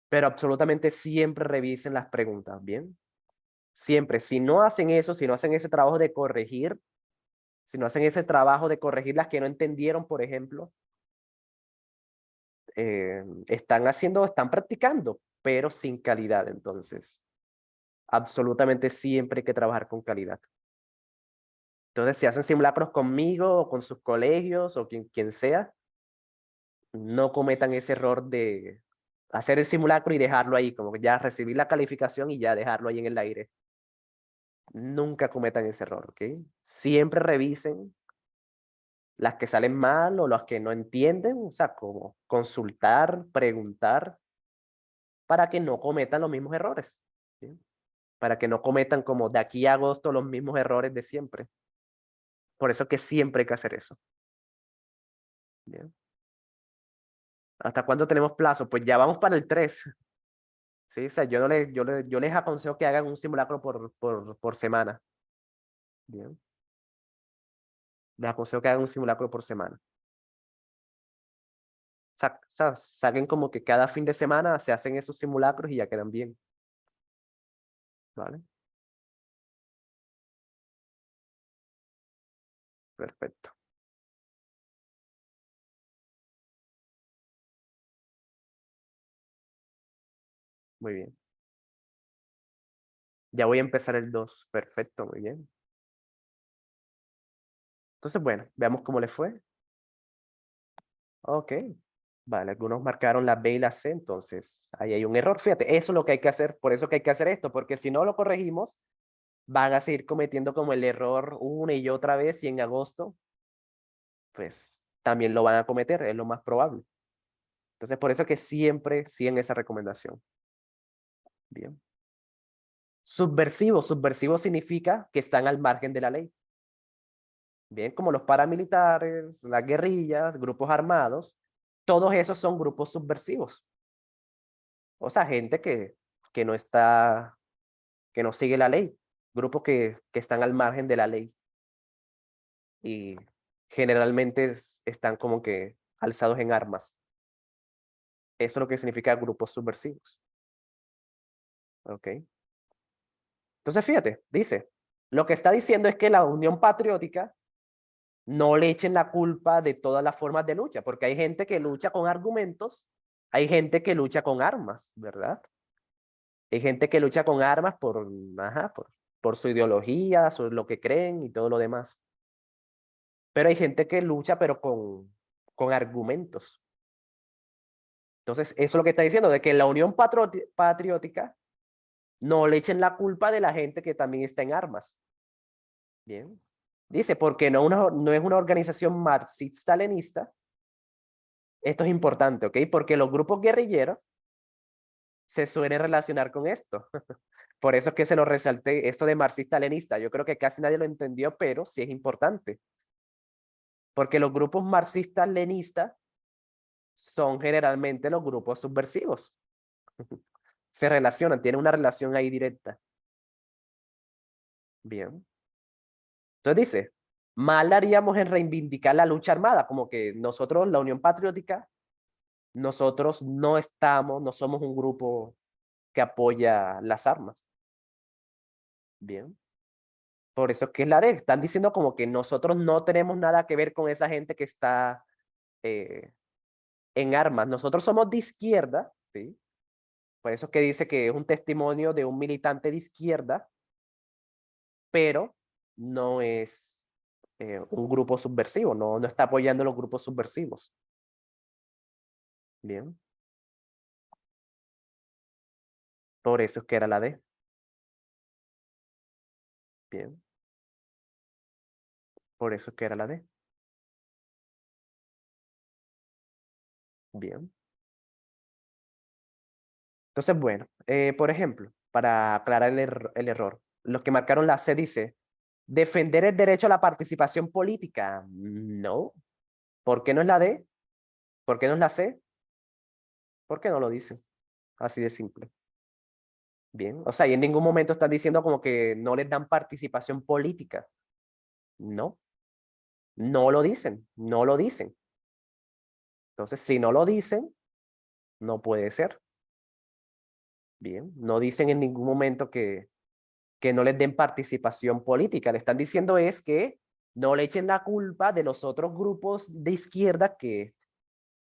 pero absolutamente siempre revisen las preguntas, ¿bien? Siempre, si no hacen eso, si no hacen ese trabajo de corregir, si no hacen ese trabajo de corregir las que no entendieron, por ejemplo, están practicando, pero sin calidad, entonces, absolutamente siempre hay que trabajar con calidad. Entonces, si hacen simulacros conmigo o con sus colegios o quien sea, no cometan ese error de hacer el simulacro y dejarlo ahí, como que ya recibir la calificación y ya dejarlo ahí en el aire. Nunca cometan ese error, ¿ok? Siempre revisen las que salen mal o las que no entienden, o sea, como consultar, preguntar, para que no cometan los mismos errores, ¿sí? Para que no cometan como de aquí a agosto los mismos errores de siempre. Por eso que siempre hay que hacer eso. ¿Bien? ¿Hasta cuándo tenemos plazo? Pues ya vamos para el 3. Sí, o sea, yo les aconsejo que hagan un simulacro por semana. Bien. Les aconsejo que hagan un simulacro por semana. Saquen como que cada fin de semana se hacen esos simulacros y ya quedan bien. ¿Vale? Perfecto. Muy bien. Ya voy a empezar el 2. Perfecto, muy bien. Entonces, bueno, veamos cómo le fue. Ok. Vale, algunos marcaron la B y la C, entonces ahí hay un error. Fíjate, eso es lo que hay que hacer, por eso que hay que hacer esto, porque si no lo corregimos, van a seguir cometiendo como el error una y otra vez y en agosto, pues también lo van a cometer, es lo más probable. Entonces, por eso que siempre siguen esa recomendación. Bien. Subversivo. Subversivo significa que están al margen de la ley. Bien, como los paramilitares, las guerrillas, grupos armados, todos esos son grupos subversivos. O sea, gente que no está, que no sigue la ley. Grupos que están al margen de la ley. Y generalmente están como que alzados en armas. Eso es lo que significa grupos subversivos. ¿Ok? Entonces, fíjate, dice, lo que está diciendo es que la Unión Patriótica no le echen la culpa de todas las formas de lucha, porque hay gente que lucha con argumentos, hay gente que lucha con armas, ¿verdad? Hay gente que lucha con armas ajá, por su ideología, sobre lo que creen y todo lo demás. Pero hay gente que lucha, pero con argumentos. Entonces, eso es lo que está diciendo, de que la Unión Patriótica no le echen la culpa de la gente que también está en armas. Bien. Dice, porque no es una organización marxista-leninista. Esto es importante, ¿ok? Porque los grupos guerrilleros se suelen relacionar con esto. Por eso es que se lo resalté, esto de marxista-leninista. Yo creo que casi nadie lo entendió, pero sí es importante. Porque los grupos marxistas-leninistas son generalmente los grupos subversivos. Se relacionan, tienen una relación ahí directa. Bien. Entonces dice, mal haríamos en reivindicar la lucha armada, como que nosotros, la Unión Patriótica, nosotros no somos un grupo que apoya las armas. Bien. Por eso es que es la D. Están diciendo como que nosotros no tenemos nada que ver con esa gente que está eh, en armas. Nosotros somos de izquierda, ¿sí? Por eso es que dice que es un testimonio de un militante de izquierda, pero no es un grupo subversivo, no está apoyando los grupos subversivos. Bien. Por eso es que era la D. Bien. Por eso es que era la D. Bien. Entonces, bueno, por ejemplo, para aclarar el error, los que marcaron la C dice, defender el derecho a la participación política. No. ¿Por qué no es la D? ¿Por qué no es la C? ¿Por qué no lo dice? Así de simple. Bien. O sea, y en ningún momento están diciendo como que no les dan participación política. No. No lo dicen. No lo dicen. Entonces, si no lo dicen, no puede ser. Bien. No dicen en ningún momento que no les den participación política. Le están diciendo es que no le echen la culpa de los otros grupos de izquierda que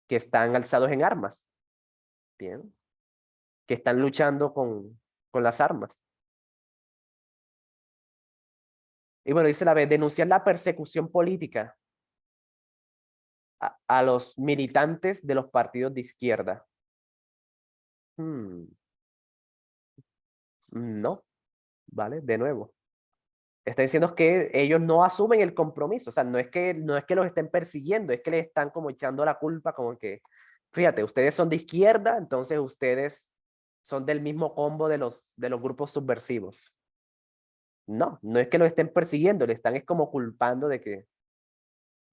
están alzados en armas. Bien. Que están luchando con las armas. Y bueno, dice la vez, denunciar la persecución política a los militantes de los partidos de izquierda. Hmm, no, ¿vale? De nuevo. Está diciendo que ellos no asumen el compromiso, o sea, no es que los estén persiguiendo, es que les están como echando la culpa, como que, fíjate, ustedes son de izquierda, entonces ustedes son del mismo combo de los grupos subversivos. No, no es que los estén persiguiendo, le están es como culpando de que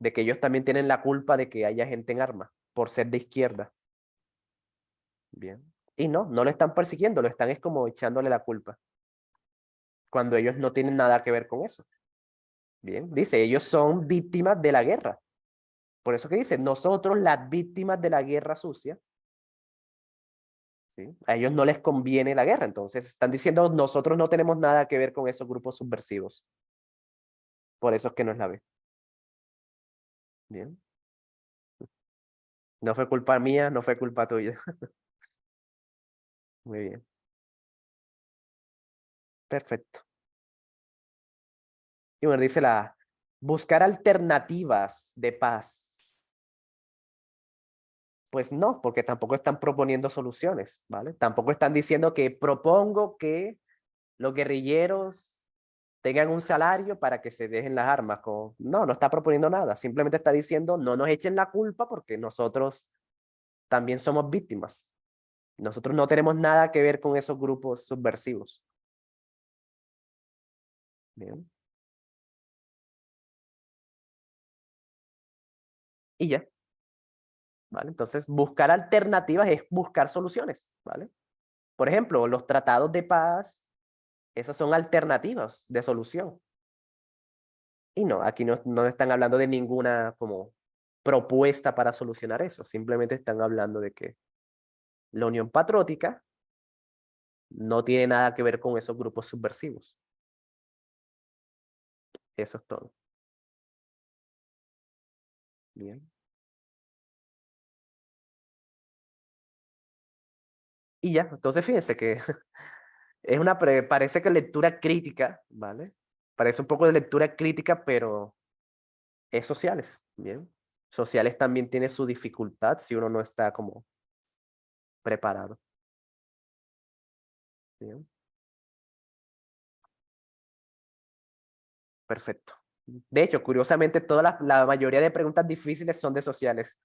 ellos también tienen la culpa de que haya gente en armas por ser de izquierda. Bien. Y no lo están persiguiendo, lo están es como echándole la culpa, cuando ellos no tienen nada que ver con eso. Bien, dice, ellos son víctimas de la guerra. Por eso que dice, nosotros las víctimas de la guerra sucia, ¿sí? A ellos no les conviene la guerra, entonces están diciendo, nosotros no tenemos nada que ver con esos grupos subversivos. Por eso es que no es la B. Bien. No fue culpa mía, no fue culpa tuya. Muy bien. Perfecto. Y bueno, dice la buscar alternativas de paz. Pues no, porque tampoco están proponiendo soluciones, ¿vale? Tampoco están diciendo que propongo que los guerrilleros tengan un salario para que se dejen las armas. No está proponiendo nada. Simplemente está diciendo no nos echen la culpa porque nosotros también somos víctimas. Nosotros no tenemos nada que ver con esos grupos subversivos. Bien. Y ya. ¿Vale? Entonces, buscar alternativas es buscar soluciones, ¿vale? Por ejemplo, los tratados de paz, esas son alternativas de solución. Y no, aquí no están hablando de ninguna como propuesta para solucionar eso. Simplemente están hablando de que la Unión Patriótica no tiene nada que ver con esos grupos subversivos. Eso es todo. Bien. Y ya, entonces fíjense que es parece que lectura crítica, ¿vale? Parece un poco de lectura crítica, pero es sociales, ¿bien? Sociales también tiene su dificultad si uno no está como preparado, ¿bien? Perfecto. De hecho, curiosamente, la mayoría de preguntas difíciles son de sociales.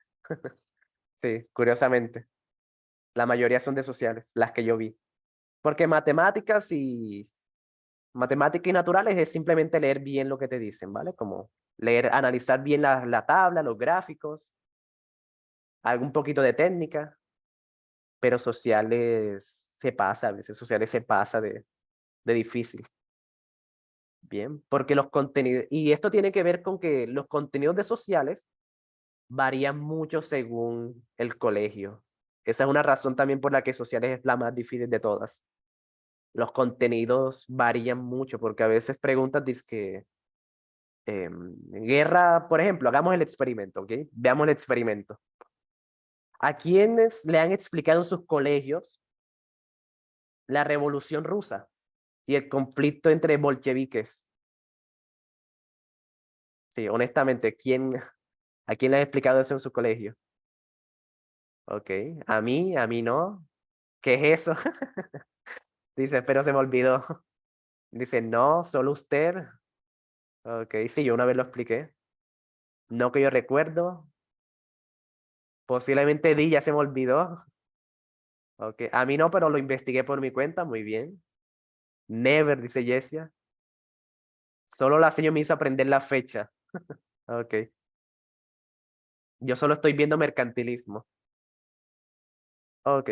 Sí, curiosamente. La mayoría son de sociales, las que yo vi. Porque matemáticas y naturales es simplemente leer bien lo que te dicen, ¿vale? Como analizar bien la tabla, los gráficos, algún poquito de técnica, pero sociales se pasa, a veces sociales se pasa de difícil. Bien, porque los contenidos, y esto tiene que ver con que los contenidos de sociales varían mucho según el colegio. Esa es una razón también por la que sociales es la más difícil de todas. Los contenidos varían mucho, porque a veces preguntas, dizque, guerra, por ejemplo, hagamos el experimento, ¿ok? Veamos el experimento. ¿A quiénes le han explicado en sus colegios la Revolución Rusa y el conflicto entre bolcheviques? Sí, honestamente, ¿a quién le han explicado eso en su colegio? Ok, a mí no. ¿Qué es eso? Dice, pero se me olvidó. Dice, no, solo usted. Ok, sí, yo una vez lo expliqué. No que yo recuerdo. Posiblemente di, ya se me olvidó. Ok, a mí no, pero lo investigué por mi cuenta. Muy bien. Never, dice Jessia. Solo la señora me hizo aprender la fecha. Ok. Yo solo estoy viendo mercantilismo. Ok.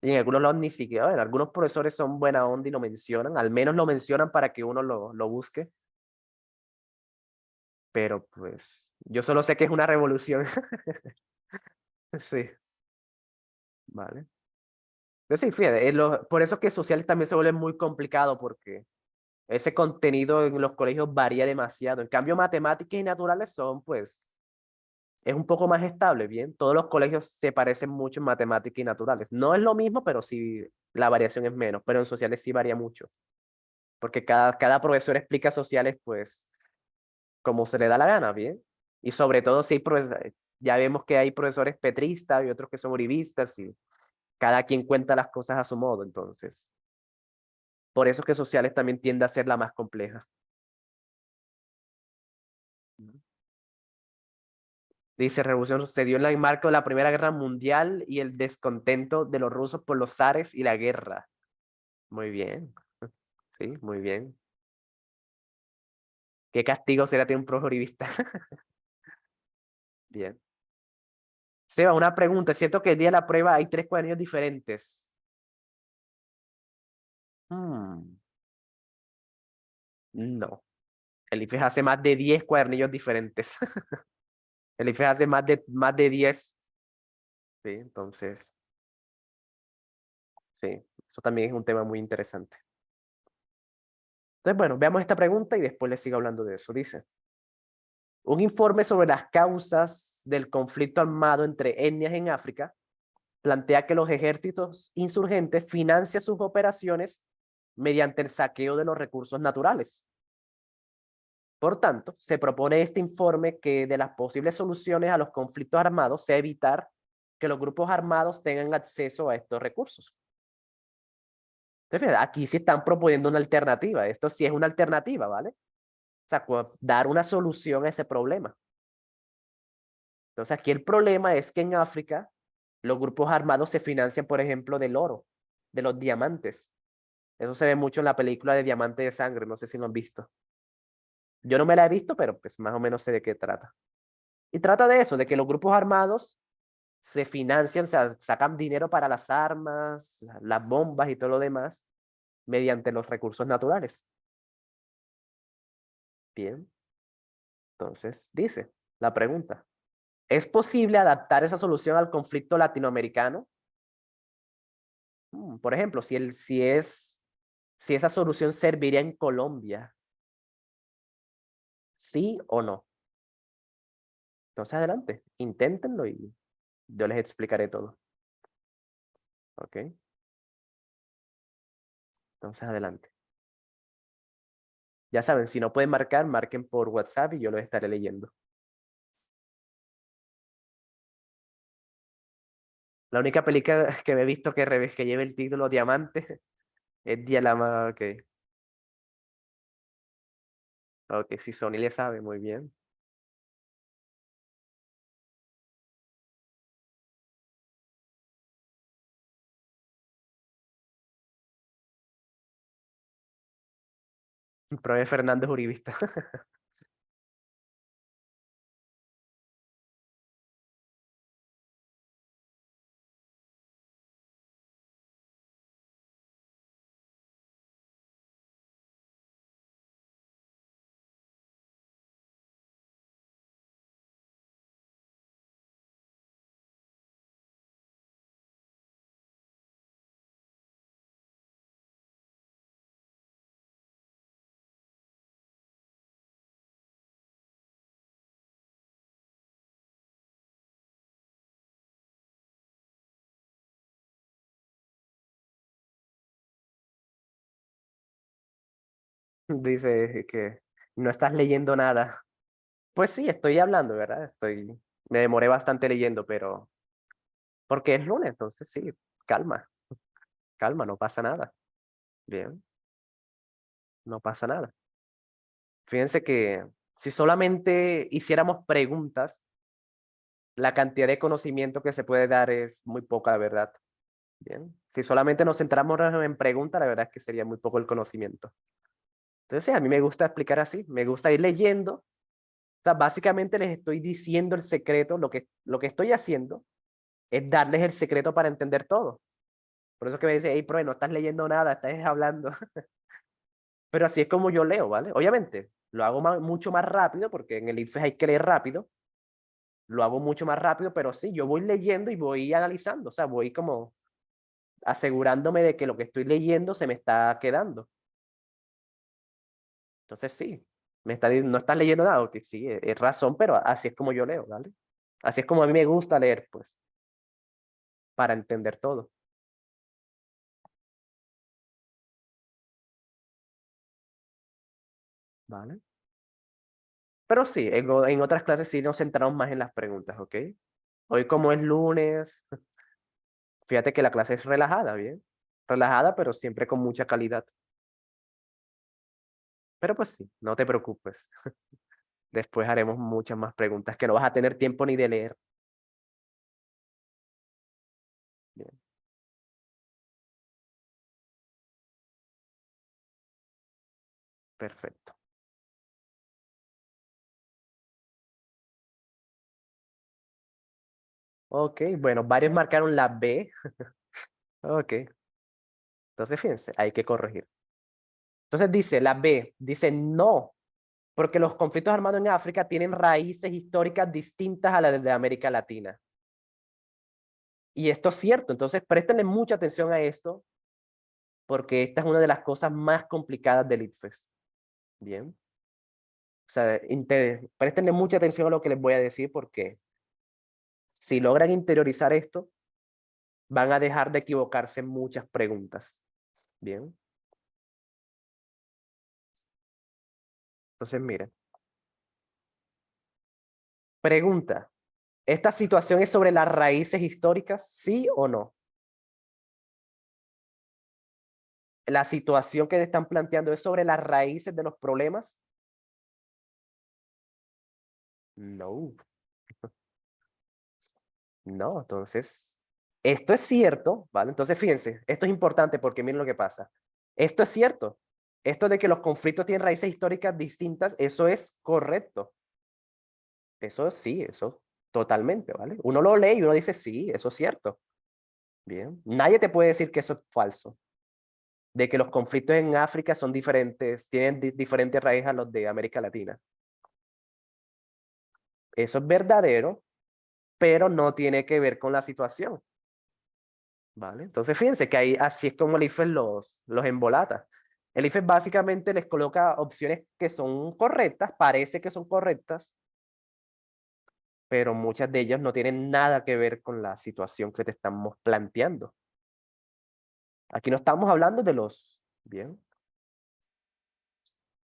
Y en algunos lados ni siquiera, bueno, algunos profesores son buena onda y lo mencionan, al menos lo mencionan para que uno lo busque, pero pues yo solo sé que es una revolución. Sí, vale. Entonces, sí, fíjate, por eso es que sociales también se vuelve muy complicado porque ese contenido en los colegios varía demasiado. En cambio, matemáticas y naturales son, pues, es un poco más estable, ¿bien? Todos los colegios se parecen mucho en matemáticas y naturales. No es lo mismo, pero sí la variación es menos, pero en sociales sí varía mucho, porque cada profesor explica sociales, pues, como se le da la gana, ¿bien? Y sobre todo si hay profesores, ya vemos que hay profesores petristas y otros que son uribistas y cada quien cuenta las cosas a su modo, entonces. Por eso es que sociales también tiende a ser la más compleja. Dice, revolución sucedió en el marco de la Primera Guerra Mundial y el descontento de los rusos por los zares y la guerra. Muy bien, sí, muy bien. ¿Qué castigo será tener un profe uribista? Bien. Seba, una pregunta. Es cierto que el día de la prueba hay 3 cuadernos diferentes. Mm, no. El IFES hace más de 10 cuadernillos diferentes. El IFES hace más de 10. Sí, entonces, sí, eso también es un tema muy interesante. Entonces, bueno, veamos esta pregunta y después les sigo hablando de eso. Dice, un informe sobre las causas del conflicto armado entre etnias en África plantea que los ejércitos insurgentes financian sus operaciones mediante el saqueo de los recursos naturales. Por tanto, se propone este informe que de las posibles soluciones a los conflictos armados sea evitar que los grupos armados tengan acceso a estos recursos. Entonces, aquí sí están proponiendo una alternativa. Esto sí es una alternativa, ¿vale? O sea, dar una solución a ese problema. Entonces, aquí el problema es que en África los grupos armados se financian, por ejemplo, del oro, de los diamantes. Eso se ve mucho en la película de Diamante de Sangre, no sé si lo han visto. Yo no me la he visto, pero pues más o menos sé de qué trata. Y trata de eso, de que los grupos armados se financian, o sea, sacan dinero para las armas, las bombas y todo lo demás mediante los recursos naturales. Bien, entonces dice la pregunta, ¿es posible adaptar esa solución al conflicto latinoamericano? Por ejemplo, si esa solución serviría en Colombia, ¿sí o no? Entonces adelante, inténtenlo y yo les explicaré todo. ¿Ok? Entonces adelante. Ya saben, si no pueden marcar, marquen por WhatsApp y yo los estaré leyendo. La única película que me he visto que lleve el título Diamante es Dialama. Ok, ok, si Sony le sabe, muy bien. Profe Fernández Uribista. Dice que no estás leyendo nada. Pues sí, estoy hablando, ¿verdad? Me demoré bastante leyendo, pero porque es lunes, entonces sí, calma, calma, no pasa nada. Bien, no pasa nada. Fíjense que si solamente hiciéramos preguntas, la cantidad de conocimiento que se puede dar es muy poca, la verdad. Bien, si solamente nos centramos en preguntas, la verdad es que sería muy poco el conocimiento. Entonces, sí, a mí me gusta explicar así, me gusta ir leyendo. O sea, básicamente les estoy diciendo el secreto, lo que estoy haciendo es darles el secreto para entender todo. Por eso que me dice, hey, profe, no estás leyendo nada, estás hablando. Pero así es como yo leo, ¿vale? Obviamente, lo hago mucho más rápido, porque en el IFES hay que leer rápido. Lo hago mucho más rápido, pero sí, yo voy leyendo y voy analizando. O sea, voy como asegurándome de que lo que estoy leyendo se me está quedando. Entonces, sí, no estás leyendo nada, que sí, es razón, pero así es como yo leo, ¿vale? Así es como a mí me gusta leer, pues, para entender todo, ¿vale? Pero sí, en otras clases sí nos centramos más en las preguntas, ¿ok? Hoy como es lunes, fíjate que la clase es relajada, ¿bien? Relajada, pero siempre con mucha calidad. Pero pues sí, no te preocupes. Después haremos muchas más preguntas que no vas a tener tiempo ni de leer. Bien, perfecto. Ok, bueno, varios marcaron la B. Ok, Entonces, fíjense, hay que corregir. Entonces dice, la B, dice no, porque los conflictos armados en África tienen raíces históricas distintas a las de América Latina. Y esto es cierto, entonces préstenle mucha atención a esto, porque esta es una de las cosas más complicadas del ICFES. Bien. O sea, préstenle mucha atención a lo que les voy a decir, porque si logran interiorizar esto, van a dejar de equivocarse en muchas preguntas. Bien. Entonces, miren. Pregunta. ¿Esta situación es sobre las raíces históricas, sí o no? ¿La situación que están planteando es sobre las raíces de los problemas? No. No, entonces, esto es cierto, ¿vale? Entonces, fíjense, esto es importante porque miren lo que pasa. Esto es cierto. Esto de que los conflictos tienen raíces históricas distintas, eso es correcto. Eso sí, eso totalmente, ¿vale? Uno lo lee y uno dice, sí, eso es cierto. Bien. Nadie te puede decir que eso es falso. De que los conflictos en África son diferentes, tienen diferentes raíces a los de América Latina. Eso es verdadero, pero no tiene que ver con la situación. ¿Vale? Entonces fíjense que ahí así es como el IFES los embolata. El IFES básicamente les coloca opciones que son correctas, parece que son correctas, pero muchas de ellas no tienen nada que ver con la situación que te estamos planteando. Aquí no estamos hablando de bien.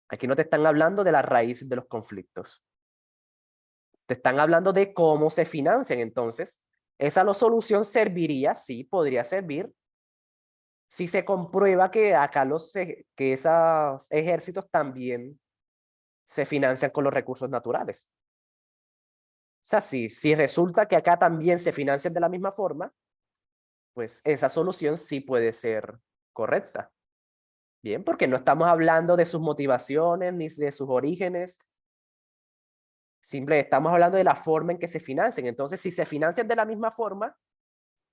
Aquí no te están hablando de la raíz de los conflictos. Te están hablando de cómo se financian. Entonces, esa solución serviría, sí, podría servir, si se comprueba que acá que esos ejércitos también se financian con los recursos naturales. O sea, si resulta que acá también se financian de la misma forma, pues esa solución sí puede ser correcta. Bien, porque no estamos hablando de sus motivaciones ni de sus orígenes. Simple, estamos hablando de la forma en que se financian. Entonces, si se financian de la misma forma,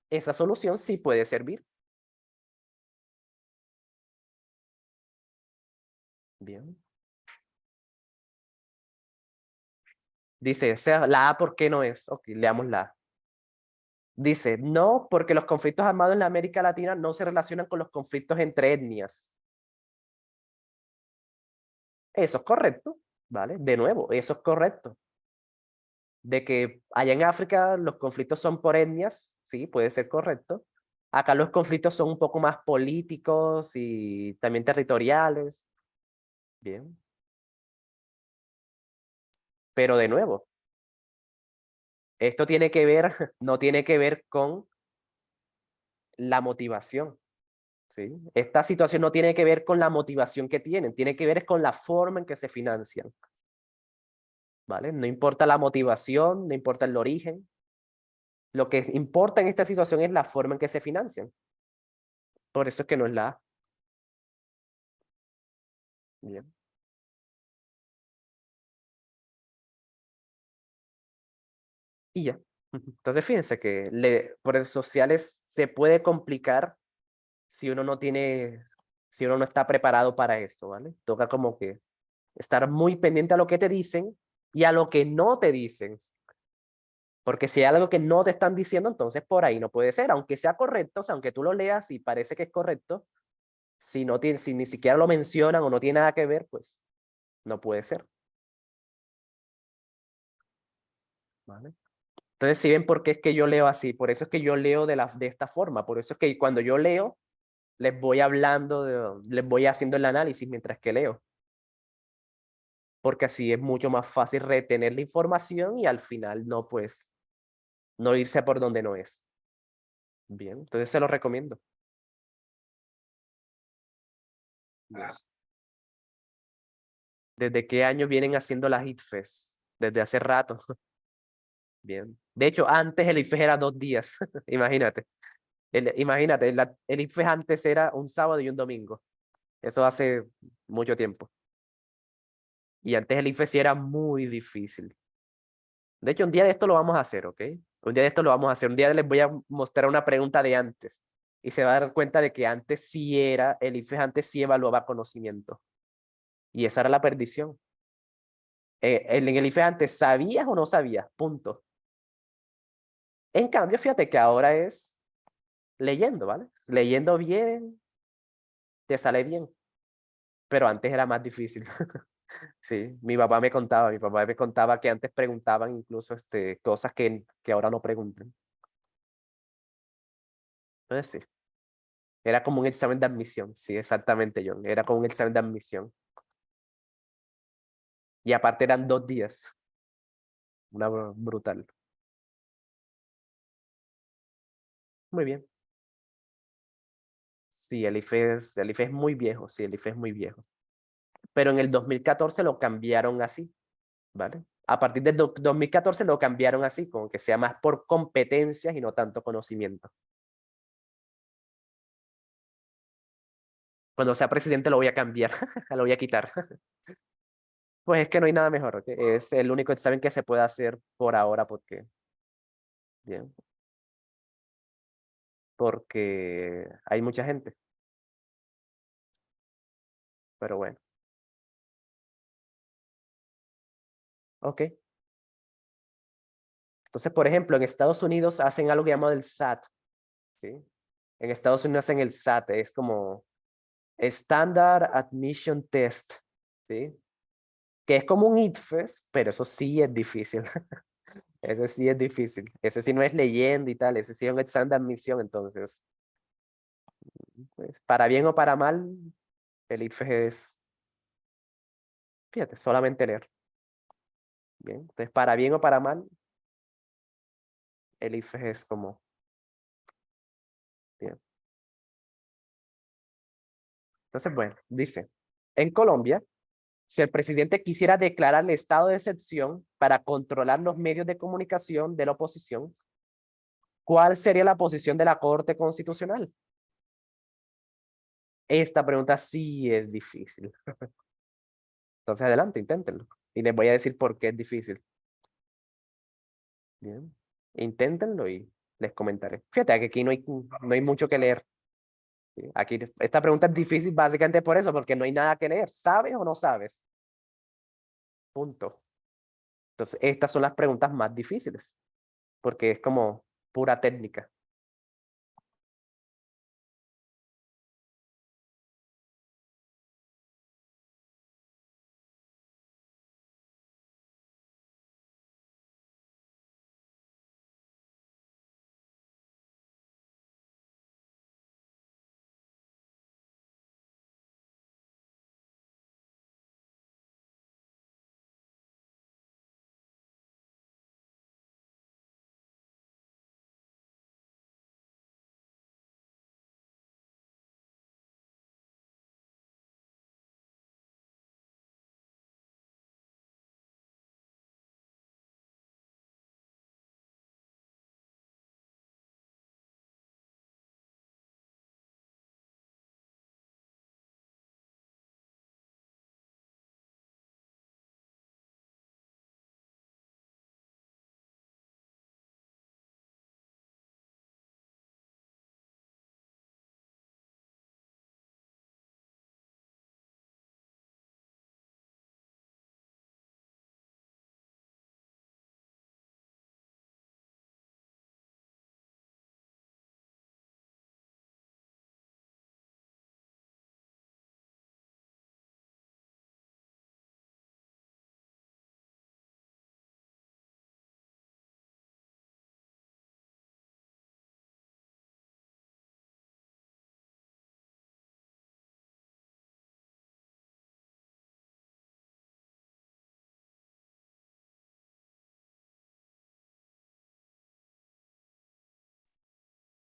esa solución sí puede servir. Bien. Dice, o sea, la A, ¿por qué no es? Ok, leamos la A. Dice, no, porque los conflictos armados en la América Latina no se relacionan con los conflictos entre etnias. Eso es correcto, ¿vale? De nuevo, eso es correcto. De que allá en África los conflictos son por etnias, sí, puede ser correcto. Acá los conflictos son un poco más políticos y también territoriales. Bien. Pero de nuevo, esto tiene que ver, no tiene que ver con la motivación, ¿sí? Esta situación no tiene que ver con la motivación que tienen, tiene que ver con la forma en que se financian, ¿vale? No importa la motivación, no importa el origen. Lo que importa en esta situación es la forma en que se financian. Por eso es que no es la A. Bien. Y ya. Entonces fíjense que por redes sociales se puede complicar si uno no tiene, si uno no está preparado para esto, ¿vale? Toca como que estar muy pendiente a lo que te dicen y a lo que no te dicen. Porque si hay algo que no te están diciendo, entonces por ahí no puede ser. Aunque sea correcto, o sea, aunque tú lo leas y parece que es correcto, si, no tiene, si ni siquiera lo mencionan o no tiene nada que ver, pues no puede ser. ¿Vale? Entonces, si ven por qué es que yo leo así, por eso es que yo leo de esta forma, por eso es que cuando yo leo, les voy hablando, les voy haciendo el análisis mientras que leo. Porque así es mucho más fácil retener la información y al final no, pues, no irse por donde no es. Bien, entonces se lo recomiendo. Bien. ¿Desde qué año vienen haciendo las ITFES? Desde hace rato. Bien. De hecho, antes el ITFES era 2 días. Imagínate. Imagínate, el ITFES antes era un sábado y un domingo. Eso hace mucho tiempo. Y antes el IFE sí era muy difícil. De hecho, un día de esto lo vamos a hacer, ¿ok? Un día de esto lo vamos a hacer. Un día les voy a mostrar una pregunta de antes. Y se va a dar cuenta de que antes sí era, el IFES antes sí evaluaba conocimiento. Y esa era la perdición. En el IFES antes sabías o no sabías, punto. En cambio, fíjate que ahora es leyendo, ¿vale? Leyendo bien, te sale bien. Pero antes era más difícil. Sí, mi papá me contaba que antes preguntaban incluso cosas que ahora no preguntan. Entonces sí, era como un examen de admisión. Sí, exactamente, John. Era como un examen de admisión. Y aparte eran 2 días. Una brutal. Muy bien. Sí, el IFE es muy viejo. Sí, el IFE es muy viejo. Pero en el 2014 lo cambiaron así, ¿vale? A partir del 2014 lo cambiaron así, como que sea más por competencias y no tanto conocimiento. Cuando sea presidente lo voy a cambiar, lo voy a quitar. Pues es que no hay nada mejor, ¿ok? Es el único examen que se puede hacer por ahora, bien, porque hay mucha gente, pero bueno, ok. Entonces, por ejemplo, en Estados Unidos hacen algo llamado el SAT, ¿sí? En Estados Unidos hacen el SAT, es como Standard Admission Test, ¿sí? Que es como un ITFES, pero eso sí es difícil. Ese sí es difícil. Ese sí no es leyenda y tal, ese sí es un examen de admisión, entonces, pues, para bien o para mal, el ITFES es, fíjate, solamente leer. Bien, entonces, para bien o para mal, el IFES es como, bien. Entonces, bueno, dice, en Colombia, si el presidente quisiera declarar el estado de excepción para controlar los medios de comunicación de la oposición, ¿cuál sería la posición de la Corte Constitucional? Esta pregunta sí es difícil. Entonces, adelante, inténtenlo. Y les voy a decir por qué es difícil. Bien, inténtenlo y les comentaré. Fíjate que aquí no hay mucho que leer. ¿Sí? Aquí, esta pregunta es difícil básicamente por eso, porque no hay nada que leer. ¿Sabes o no sabes? Punto. Entonces, estas son las preguntas más difíciles, porque es como pura técnica.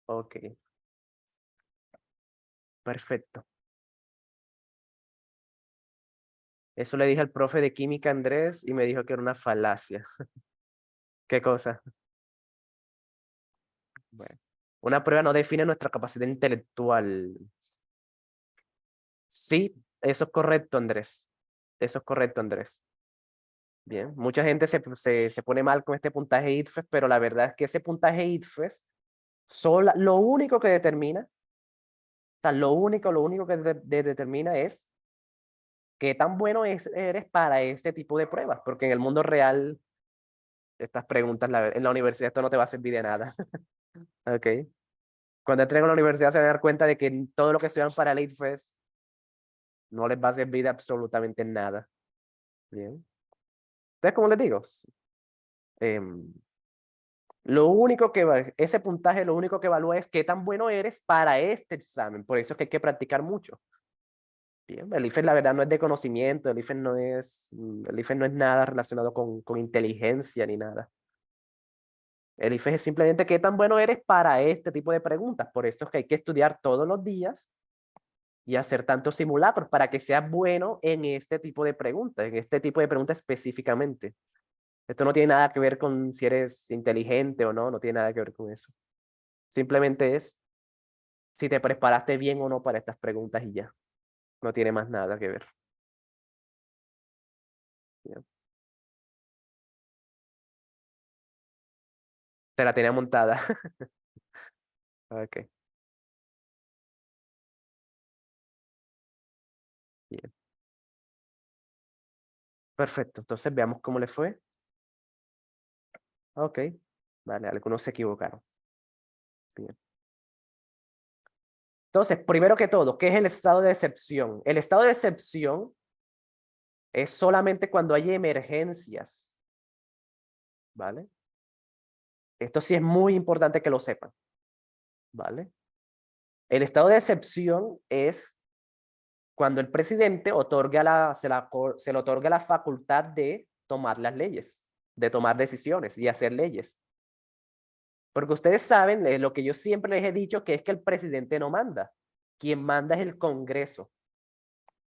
Ok, perfecto. Eso le dije al profe de química Andrés y me dijo que era una falacia. ¿Qué cosa? Bueno, una prueba no define nuestra capacidad intelectual. Sí, eso es correcto, Andrés. Eso es correcto, Andrés. Bien, mucha gente se pone mal con este puntaje ITFES, pero la verdad es que ese puntaje ITFES lo único que determina sea, lo único que determina es qué tan bueno eres para este tipo de pruebas, porque en el mundo real, estas preguntas en la universidad esto no te va a servir de nada. ¿Ok? Cuando entren a la universidad se van a dar cuenta de que todo lo que estudian para el ITFES no les va a servir de absolutamente nada. Bien. Entonces, como les digo, em, lo único que ese puntaje lo único que evalúa es qué tan bueno eres para este examen. Por eso es que hay que practicar mucho. Bien, el IFES la verdad no es de conocimiento, el IFES no es nada relacionado con inteligencia ni nada. El IFES es simplemente qué tan bueno eres para este tipo de preguntas. Por eso es que hay que estudiar todos los días y hacer tantos simulacros para que seas bueno en este tipo de preguntas, en este tipo de preguntas específicamente. Esto no tiene nada que ver con si eres inteligente o no, no tiene nada que ver con eso. Simplemente es si te preparaste bien o no para estas preguntas y ya. No tiene más nada que ver. Bien. Te la tenía montada. Ok, bien. Perfecto. Entonces veamos cómo le fue. Ok. Vale, algunos se equivocaron. Bien. Entonces, primero que todo, ¿qué es el estado de excepción? El estado de excepción es solamente cuando hay emergencias. ¿Vale? Esto sí es muy importante que lo sepan. ¿Vale? El estado de excepción es cuando el presidente se le otorga la facultad de tomar las leyes, de tomar decisiones y hacer leyes. Porque ustedes saben, lo que yo siempre les he dicho, que es que el presidente no manda. Quien manda es el Congreso.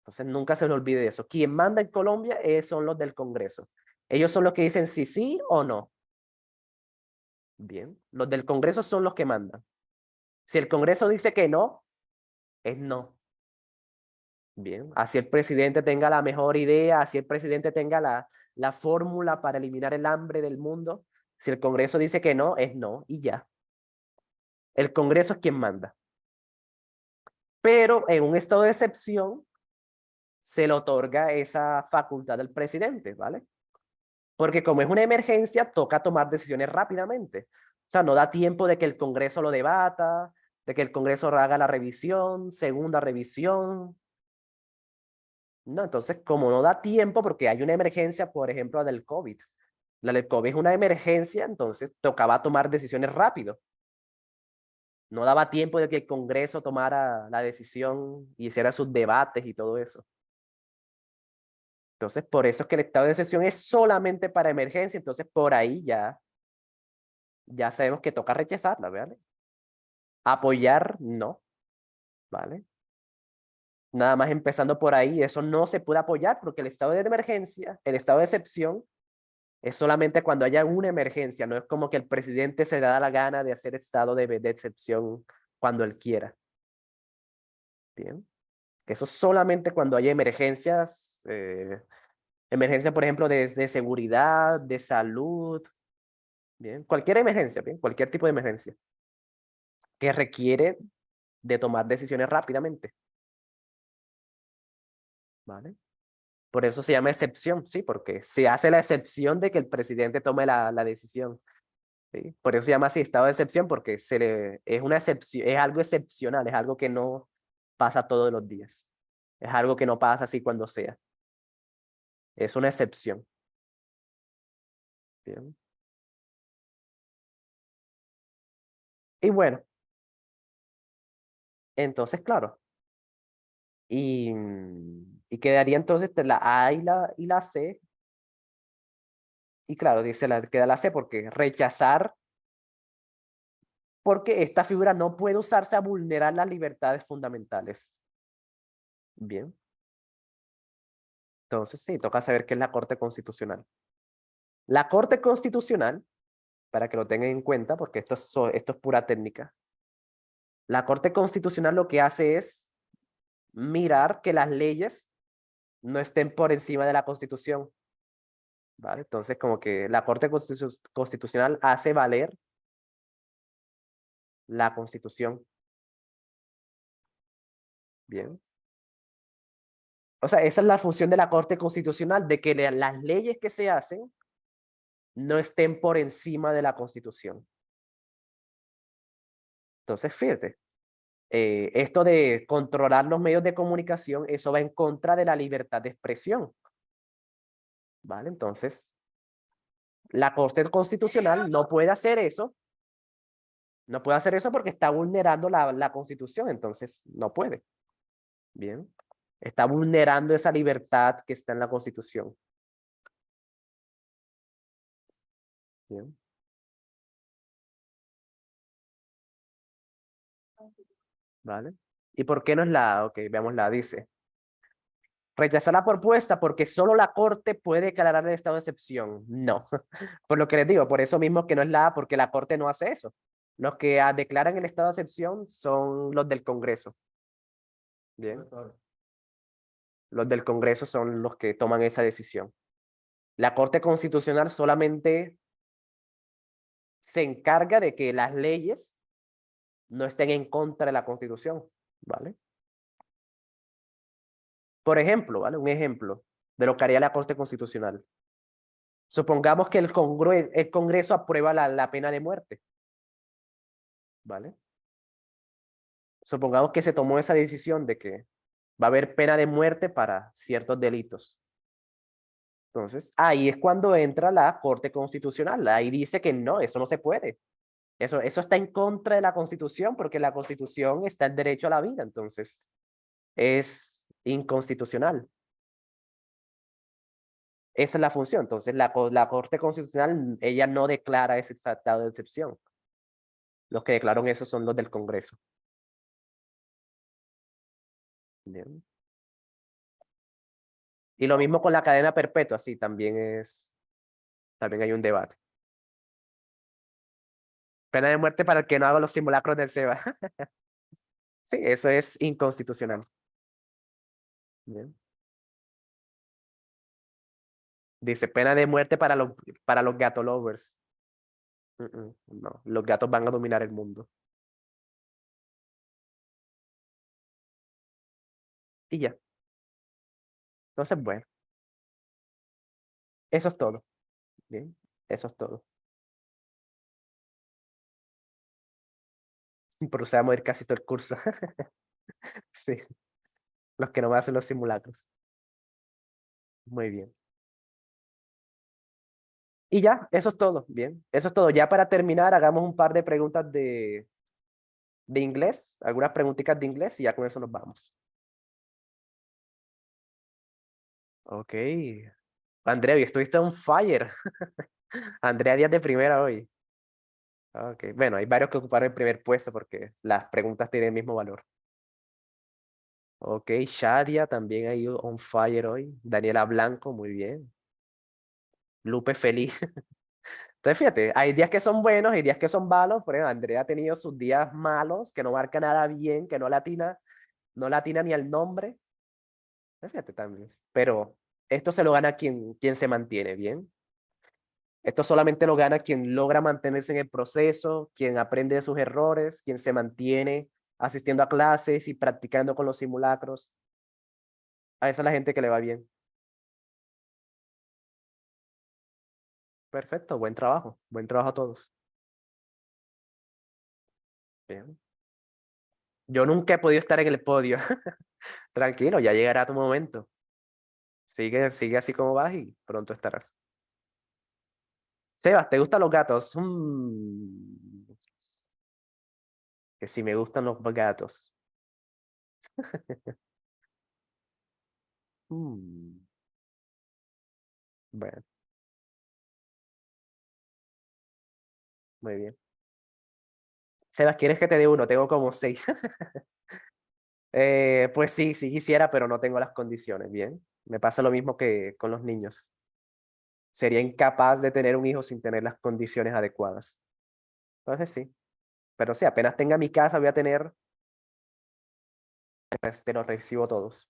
Entonces nunca se les olvide eso. Quien manda en Colombia son los del Congreso. Ellos son los que dicen si sí o no. Bien, los del Congreso son los que mandan. Si el Congreso dice que no, es no. Bien, así el presidente tenga la mejor idea, así el presidente tenga la fórmula para eliminar el hambre del mundo. Si el Congreso dice que no, es no y ya. El Congreso es quien manda. Pero en un estado de excepción se le otorga esa facultad al presidente, ¿vale? Porque como es una emergencia, toca tomar decisiones rápidamente. O sea, no da tiempo de que el Congreso lo debata, de que el Congreso haga la revisión, segunda revisión. No, entonces, como no da tiempo, porque hay una emergencia, por ejemplo, la del COVID. La del COVID es una emergencia, entonces tocaba tomar decisiones rápido. No daba tiempo de que el Congreso tomara la decisión y hiciera sus debates y todo eso. Entonces, por eso es que el estado de excepción es solamente para emergencia. Entonces, por ahí ya sabemos que toca rechazarla, ¿vale? Apoyar, no, ¿vale? Nada más empezando por ahí, eso no se puede apoyar porque el estado de emergencia, el estado de excepción, es solamente cuando haya una emergencia. No es como que el presidente se da la gana de hacer estado de excepción cuando él quiera. Bien. Eso solamente cuando haya emergencias, emergencia, por ejemplo, de seguridad, de salud, bien, cualquier emergencia, bien, cualquier tipo de emergencia que requiere de tomar decisiones rápidamente, ¿vale? Por eso se llama excepción, sí, porque se hace la excepción de que el presidente tome la decisión, ¿sí? Por eso se llama así estado de excepción, porque es una excepción, es algo excepcional, es algo que no pasa todos los días, es algo que no pasa así cuando sea, es una excepción, ¿bien? Y bueno, entonces, claro, y quedaría entonces la A y la C, y claro, dice queda la C porque rechazar, porque esta figura no puede usarse a vulnerar las libertades fundamentales. Bien, entonces sí, toca saber qué es la Corte Constitucional. La Corte Constitucional, para que lo tengan en cuenta, porque esto es pura técnica, la Corte Constitucional lo que hace es mirar que las leyes no estén por encima de la Constitución, ¿vale? Entonces, como que la Corte Constitucional hace valer la Constitución. Bien. O sea, esa es la función de la Corte Constitucional, de que las leyes que se hacen no estén por encima de la Constitución. Entonces, fíjate, esto de controlar los medios de comunicación, eso va en contra de la libertad de expresión. ¿Vale? Entonces, la Corte Constitucional no puede hacer eso. No puede hacer eso porque está vulnerando la Constitución, entonces no puede. Bien. Está vulnerando esa libertad que está en la Constitución. Bien. ¿Vale? ¿Y por qué no es la A? Ok, veamos la A, dice. Rechazar la propuesta porque solo la Corte puede declarar el estado de excepción. No. Por lo que les digo, por eso mismo que no es la A, porque la Corte no hace eso. Los que declaran el estado de excepción son los del Congreso. Bien. Los del Congreso son los que toman esa decisión. La Corte Constitucional solamente se encarga de que las leyes no estén en contra de la Constitución, ¿vale? Por ejemplo, ¿vale? Un ejemplo de lo que haría la Corte Constitucional. Supongamos que el Congreso aprueba la pena de muerte, ¿vale? Supongamos que se tomó esa decisión de que va a haber pena de muerte para ciertos delitos. Entonces, ahí es cuando entra la Corte Constitucional. Ahí dice que no, eso no se puede. Eso está en contra de la Constitución porque en la Constitución está el derecho a la vida. Entonces, es inconstitucional. Esa es la función. Entonces, la Corte Constitucional, ella no declara ese estado de excepción. Los que declaran eso son los del Congreso. Bien. Y lo mismo con la cadena perpetua, sí, también hay un debate. Pena de muerte para el que no haga los simulacros del SEBA. Sí, eso es inconstitucional. Bien. Dice pena de muerte para los gato lovers. No, los gatos van a dominar el mundo. Y ya. Entonces, bueno, eso es todo. Bien, eso es todo. Procedamos a ir casi todo el curso. Sí, los que no me hacen los simulacros. Muy bien. Y ya, eso es todo. Bien, eso es todo. Ya para terminar, hagamos un par de preguntas de inglés, algunas preguntitas de inglés y ya con eso nos vamos. Ok. Andrea, hoy estuviste on fire. Andrea Díaz de primera hoy. Ok, bueno, hay varios que ocuparon el primer puesto porque las preguntas tienen el mismo valor. Ok, Shadia también ha ido on fire hoy. Daniela Blanco, muy bien. Lupe feliz. Entonces, fíjate, hay días que son buenos, hay días que son malos. Por ejemplo, Andrea ha tenido sus días malos, que no marca nada bien, que no latina ni al nombre. Fíjate también. Pero esto se lo gana quien se mantiene bien. Esto solamente lo gana quien logra mantenerse en el proceso, quien aprende de sus errores, quien se mantiene asistiendo a clases y practicando con los simulacros. A esa es la gente que le va bien. Perfecto, buen trabajo. Buen trabajo a todos. Bien. Yo nunca he podido estar en el podio. Tranquilo, ya llegará tu momento. Sigue así como vas y pronto estarás. Sebas, ¿te gustan los gatos? Que si me gustan los gatos. Mm, bueno, muy bien. Sebas, ¿quieres que te dé uno? Tengo como 6. Pues sí, sí quisiera, pero no tengo las condiciones. Bien. Me pasa lo mismo que con los niños. Sería incapaz de tener un hijo sin tener las condiciones adecuadas. Entonces sí. Pero sí, apenas tenga mi casa, voy a tener, pues, te los recibo todos.